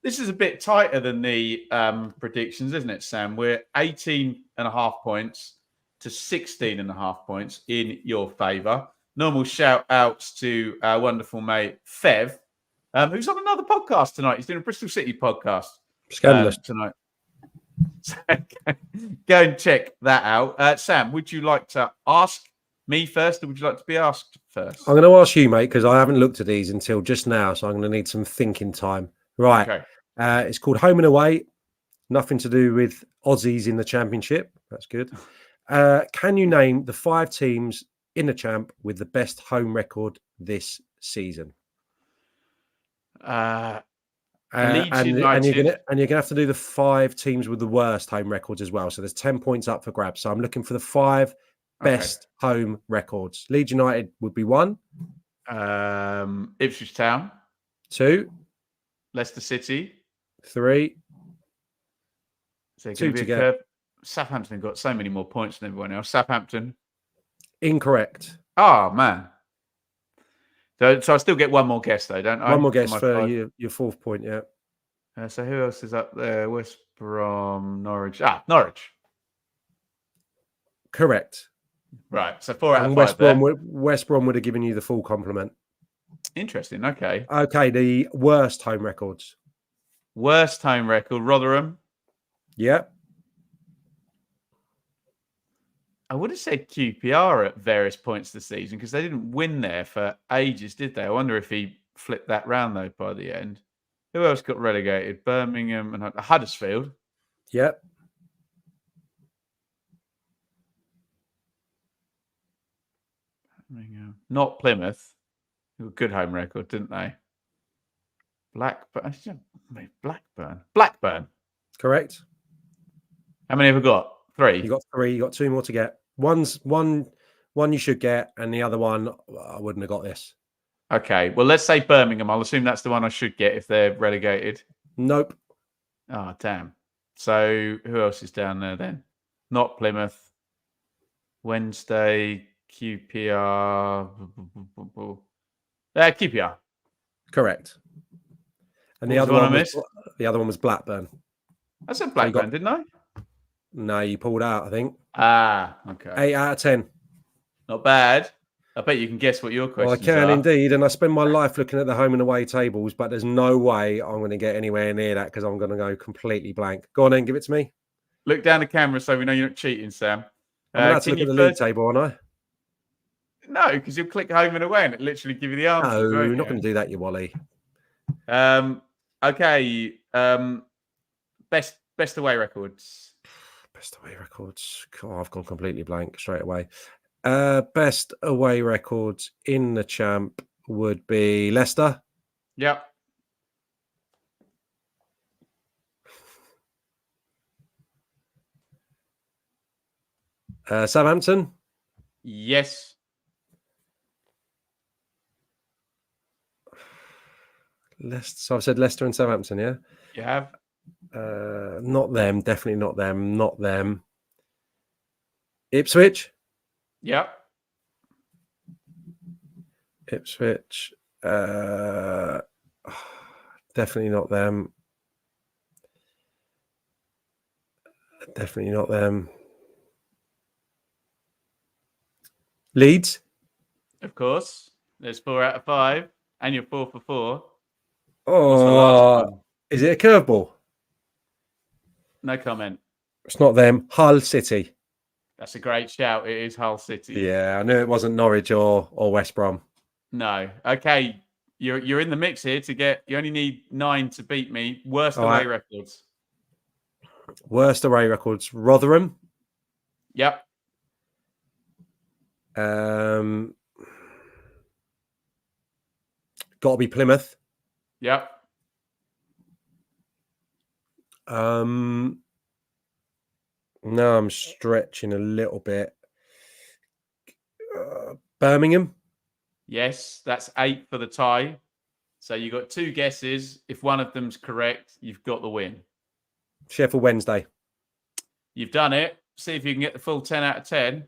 This is a bit tighter than the predictions, isn't it, Sam? We're 18.5 points to 16.5 points in your favour. normal shout outs to our wonderful mate Fev, who's on another podcast tonight. He's doing a Bristol City podcast Scandalous. tonight. So go and check that out. Sam, would you like to ask me first, or would you like to be asked first? I'm going to ask you, mate, because I haven't looked at these until just now, so I'm going to need some thinking time. Right. Okay. It's called Home and Away. Nothing to do with Aussies in the Championship. That's good. Can you name the 5 teams in the Champ with the best home record this season? Leeds and United. you're gonna have to do the 5 teams with the worst home records as well. So there's 10 points up for grabs. So I'm looking for the 5 best home records. Leeds United would be 1. Ipswich Town. 2. Leicester City. 3. So 2 to get. Southampton got so many more points than everyone else. Southampton. Incorrect. Oh, man. So I still get one more guess, though, don't I? One more guess for your 4th point, yeah. So who else is up there? West Brom, Norwich. Norwich. Correct. Right. So 4 out of 5 West Brom would have given you the full compliment. Interesting. Okay. Okay, the worst home records. Worst home record, Rotherham. Yep. I would have said QPR at various points this season because they didn't win there for ages, did they? I wonder if he flipped that round, though, by the end. Who else got relegated? Birmingham and Huddersfield. Yep. Not Plymouth. They were a good home record, didn't they? Blackburn. Blackburn. Correct. How many have we got? 3. You got 3. You got 2 more to get. One you should get, and the other one I wouldn't have got this. Okay. Well, let's say Birmingham. I'll assume that's the one I should get if they're relegated. Nope. Oh, damn. So who else is down there then? Not Plymouth. Wednesday, QPR. QPR. Correct. And the other one was Blackburn. I said Blackburn, didn't I? No, you pulled out, I think. Okay. 8 out of 10. Not bad. I bet you can guess what your questions I can are. indeed, and I spend my life looking at the home and away tables, but there's no way I'm going to get anywhere near that because I'm going to go completely blank. Go on then, give it to me. Look down the camera so we know you're not cheating, Sam. I'm allowed to look at the league table, aren't I? No, because you'll click home and away and it literally give you the answer. No, you're not going to do that, you Wally. Okay. Best away records. Best away records. God, I've gone completely blank straight away. Best away records in the Champ would be Leicester. Yep. Southampton. Yes. So I've said Leicester and Southampton, yeah? You have? Not them. Definitely not them. Not them. Ipswich. Yep. Ipswich. Definitely not them. Definitely not them. Leeds. Of course. There's 4 out of 5. And you're 4 for 4. Oh, is it a curveball? No comment. It's not them. Hull City. That's a great shout. It is Hull City. Yeah, I knew it wasn't Norwich or West Brom. No. Okay. You're in the mix here to get. You only need 9 to beat me. Worst away records. Worst away records. Rotherham. Yep. Got to be Plymouth. Yep. Now I'm stretching a little bit. Birmingham. Yes, that's 8 for the tie. So you got 2 guesses. If one of them's correct, you've got the win. Sheffield Wednesday. You've done it. See if you can get the full 10 out of 10.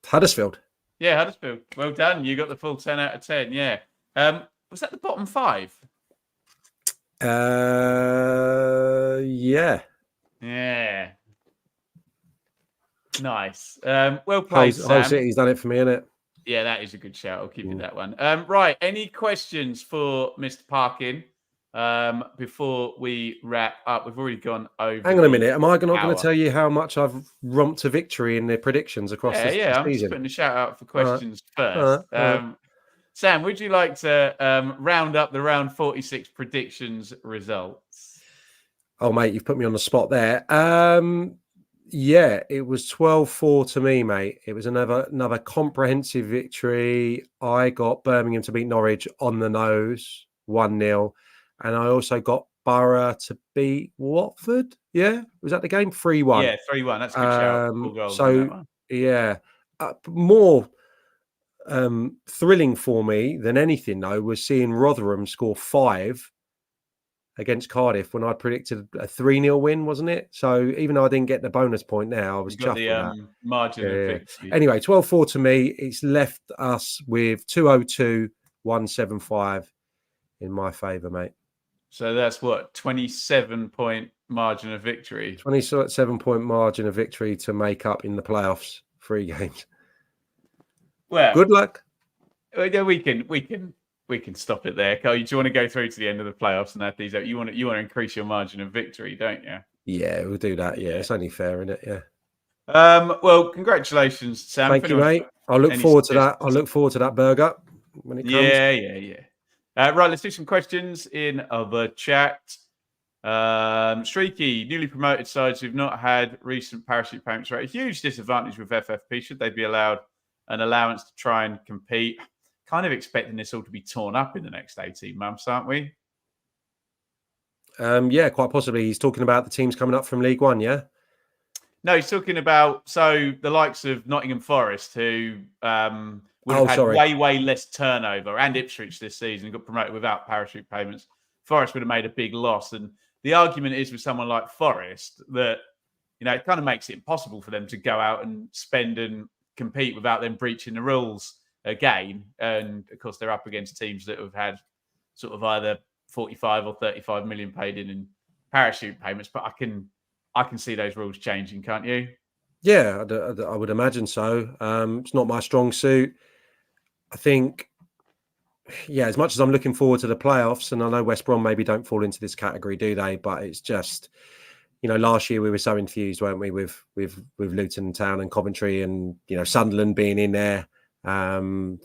Huddersfield. Yeah, Huddersfield. Well done. You got the full 10 out of 10. Yeah. Was that the bottom 5? Yeah. Yeah. Nice. Well played, Hull Sam. City's done it for me, innit? Yeah, that is a good shout. I'll give you that one. Right. Any questions for Mr. Parkin before we wrap up? We've already gone over. Hang on a minute. Am I not going to hour. tell you how much I've romped to victory in the predictions across the I'm just season? putting a shout out for All right. questions first. All right. Sam, would you like to round up the round 46 predictions results? Oh, mate, you've put me on the spot there. Yeah, it was 12-4 to me, mate. It was another comprehensive victory. I got Birmingham to beat Norwich on the nose, 1-0. And I also got Borough to beat Watford. Yeah, was that the game? 3-1. Yeah, 3-1. That's a good shout. 4 goals in that one. Yeah, more thrilling for me than anything, though, was seeing Rotherham score 5 against Cardiff when I predicted a 3-0 win, wasn't it? So even though I didn't get the bonus point now, I was chuffed with that. Margin of victory. Anyway, 12-4 to me. It's left us with 202, 175 in my favour, mate. So that's what, 27-point margin of victory? 27-point margin of victory to make up in the playoffs. 3 games. Well, good luck. We can stop it there. Carl, do you want to go through to the end of the playoffs and have these? You want to increase your margin of victory, don't you? Yeah, we'll do that. Yeah, it's only fair, isn't it? Yeah. Well, congratulations, Sam. Thank you, mate. I look forward to that. I look forward to that burger when it comes. Yeah. Right, let's do some questions in the chat. Streaky, newly promoted sides who've not had recent parachute payments are at a huge disadvantage with FFP. Should they be allowed an allowance to try and compete? Kind of expecting this all to be torn up in the next 18 months, aren't we? Yeah, quite possibly. He's talking about the teams coming up from League One, yeah? No, he's talking about the likes of Nottingham Forest, who would have had way less turnover, and Ipswich this season got promoted without parachute payments. Forest would have made a big loss. And the argument is with someone like Forest that, it kind of makes it impossible for them to go out and spend and compete without them breaching the rules again. And of course, they're up against teams that have had sort of either 45 or 35 million paid in parachute payments. But I can see those rules changing, can't you? Yeah, I would imagine so. It's not my strong suit. I think, as much as I'm looking forward to the playoffs, and I know West Brom maybe don't fall into this category, do they? But it's just, last year we were so enthused, weren't we, with Luton Town and Coventry, and Sunderland being in there.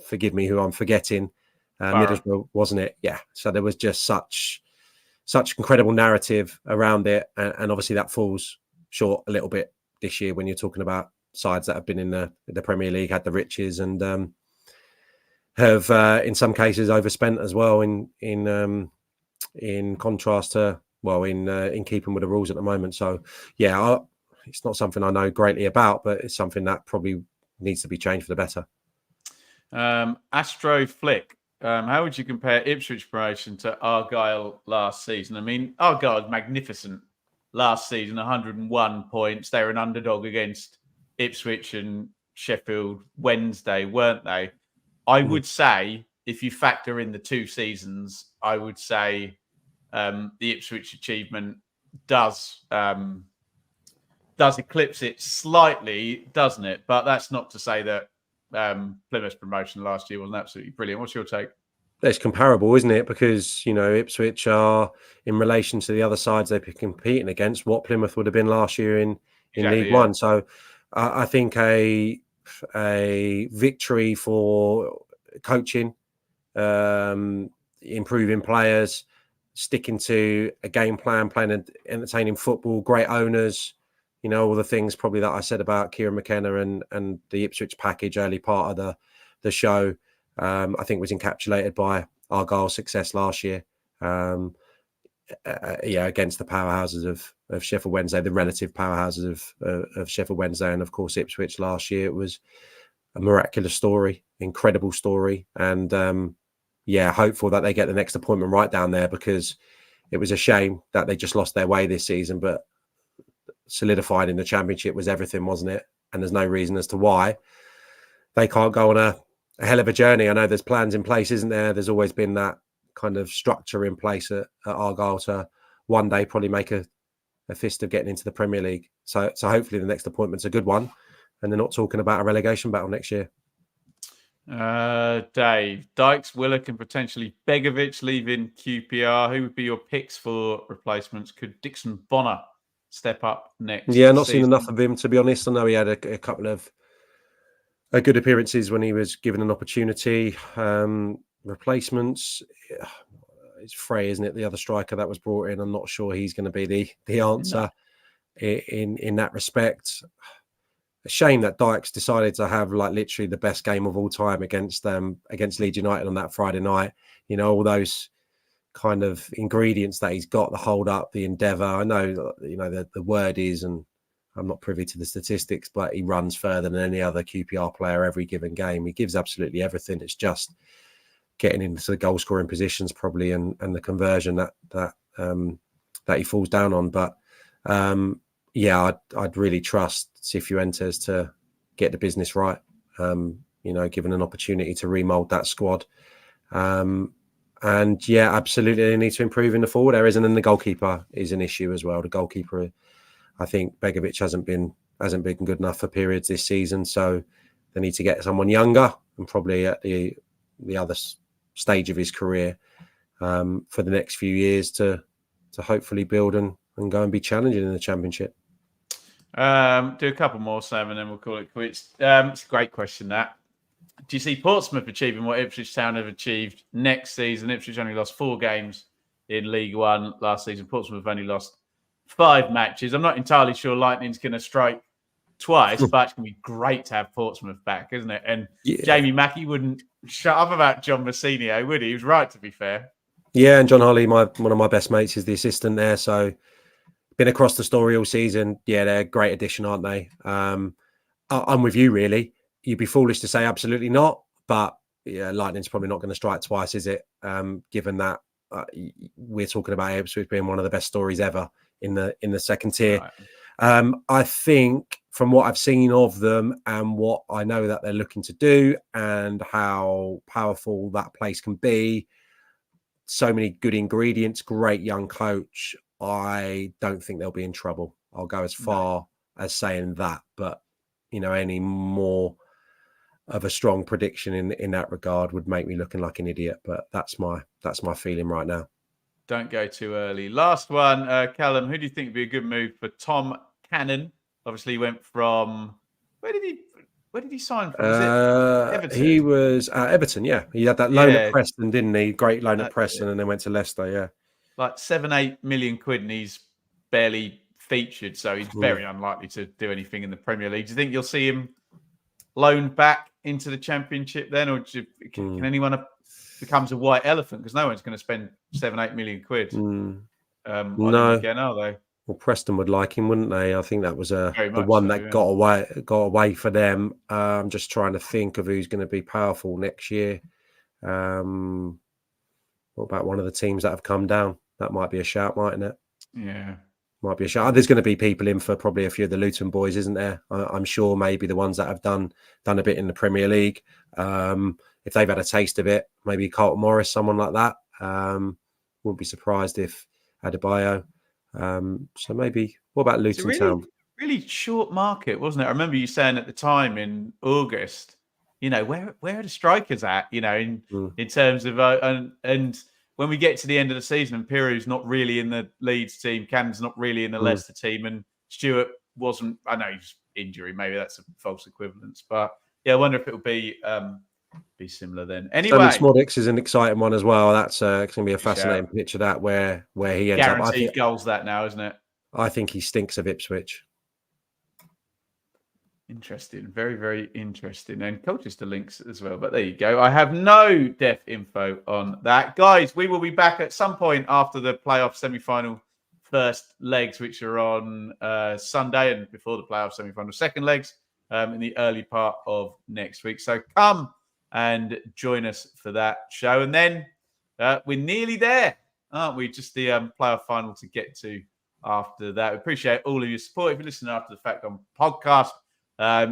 Forgive me who I'm forgetting. Middlesbrough, wasn't it? Yeah. So there was just such incredible narrative around it, and obviously that falls short a little bit this year when you're talking about sides that have been in the Premier League, had the riches, and have in some cases overspent as well. In contrast to in keeping with the rules at the moment. So it's not something I know greatly about, but it's something that probably needs to be changed for the better. Astro Flick. How would you compare Ipswich promotion to Argyle last season? I mean, Argyle was magnificent last season, 101 points. They were an underdog against Ipswich and Sheffield Wednesday, weren't they? I would say, if you factor in the 2 seasons, I would say the Ipswich achievement does eclipse it slightly, doesn't it? But that's not to say that Plymouth's promotion last year wasn't absolutely brilliant. What's your take? It's comparable, isn't it? Because Ipswich are, in relation to the other sides they're competing against, what Plymouth would have been last year in League One. So I think a victory for coaching, improving players, sticking to a game plan, playing entertaining football, great owners. All the things probably that I said about Kieran McKenna and the Ipswich package early part of the show, I think was encapsulated by Argyle's success last year. Against the powerhouses of Sheffield Wednesday, the relative powerhouses of Sheffield Wednesday, and of course Ipswich last year. It was a miraculous story, incredible story, and hopeful that they get the next appointment right down there, because it was a shame that they just lost their way this season, but solidified in the Championship was everything, wasn't it? And there's no reason as to why they can't go on a hell of a journey. I know there's plans in place, isn't there? There's always been that kind of structure in place at Argyle to one day probably make a fist of getting into the Premier League. So hopefully the next appointment's a good one, and they're not talking about a relegation battle next year. Dave, Dykes, Willock, and potentially Begovic leaving QPR. Who would be your picks for replacements? Could Dixon Bonner step up next? Yeah, not seen season? enough of him, to be honest. I know he had a couple of good appearances when he was given an opportunity. Replacements, it's Frey, isn't it? The other striker that was brought in. I'm not sure he's going to be the answer in that respect. A shame that Dykes decided to have like literally the best game of all time against Leeds United on that Friday night. You know, all those kind of ingredients that he's got, the hold up, the endeavour. I know, you know, the word is, and I'm not privy to the statistics, but he runs further than any other QPR player every given game. He gives absolutely everything. It's just getting into the goal scoring positions probably and the conversion that he falls down on. But yeah, I'd really trust Cifuentes to get the business right. You know, given an opportunity to remold that squad. And yeah, absolutely, they need to improve in the forward areas. And then the goalkeeper is an issue as well. The goalkeeper, I think Begovic hasn't been good enough for periods this season. So they need to get someone younger and probably at the other stage of his career for the next few years to hopefully build and go and be challenging in the Championship. Do a couple more, Sam, and then we'll call it quits. It's a great question, that. Do you see Portsmouth achieving what Ipswich Town have achieved next season? Ipswich only lost 4 games in League One last season. Portsmouth have only lost 5 matches. I'm not entirely sure Lightning's going to strike twice, but it's going to be great to have Portsmouth back, isn't it? And Jamie Mackey wouldn't shut up about John Rosenior, would he? He was right, to be fair. Yeah, and John Harley, one of my best mates, is the assistant there. So been across the story all season. Yeah, they're a great addition, aren't they? I'm with you, really. You'd be foolish to say absolutely not, but yeah, Lightning's probably not going to strike twice, is it? Given that we're talking about Ipswich being one of the best stories ever in the second tier. Right. I think from what I've seen of them and what I know that they're looking to do and how powerful that place can be, so many good ingredients, great young coach. I don't think they'll be in trouble. I'll go as far as saying that, but you know, any more of a strong prediction in that regard would make me looking like an idiot. But that's my feeling right now. Don't go too early. Last one, Callum. Who do you think would be a good move for Tom Cannon? Obviously, he went from where did he sign from? Was it Everton? He was at Everton. Yeah, he had that loan at Preston, didn't he? Great loan at Preston, and then went to Leicester. Yeah, like 7-8 million quid, and he's barely featured, so he's very unlikely to do anything in the Premier League. Do you think you'll see him loaned back into the Championship then, or can anyone becomes a white elephant? Because no one's going to spend 7-8 million quid on him again, are they? Well, Preston would like him, wouldn't they? I think that was the one that got away for them. I'm just trying to think of who's going to be powerful next year. What about one of the teams that have come down? That might be a shout, mightn't it? Yeah. Might be a shout. There's going to be people in for probably a few of the Luton boys, isn't there? I'm sure maybe the ones that have done a bit in the Premier League. If they've had a taste of it, maybe Carlton Morris, someone like that. Wouldn't be surprised if Adebayo. So maybe, what about Luton Town? Really short market, wasn't it? I remember you saying at the time in August, you know, where are the strikers at? You know, in terms of and when we get to the end of the season and Piru's not really in the Leeds team, Cannon's not really in the Leicester team, and Stewart wasn't. I know he's injury, maybe that's a false equivalence, but yeah, I wonder if it will be similar then. Anyway, Smodix is an exciting one as well. That's going to be a fascinating picture that where he ends up. Guaranteed goals that now, isn't it? I think he stinks of Ipswich. Interesting. Very, very interesting. And Colchester links as well. But there you go. I have no depth info on that. Guys, we will be back at some point after the playoff semi-final first legs, which are on Sunday, and before the playoff semi-final second legs in the early part of next week. So come and join us for that show. And then we're nearly there, aren't we? Just the playoff final to get to after that. We appreciate all of your support. If you're listening after the fact on podcast,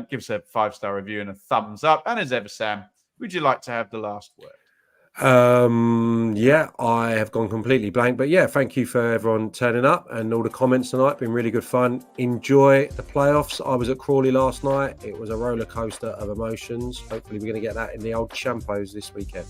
give us a 5-star review and a thumbs up. And as ever, Sam, would you like to have the last word? Yeah, I have gone completely blank, but yeah, thank you for everyone turning up and all the comments tonight. Been really good fun. Enjoy the playoffs. I was at Crawley last night. It was a roller coaster of emotions. Hopefully we're going to get that in the old Champos this weekend.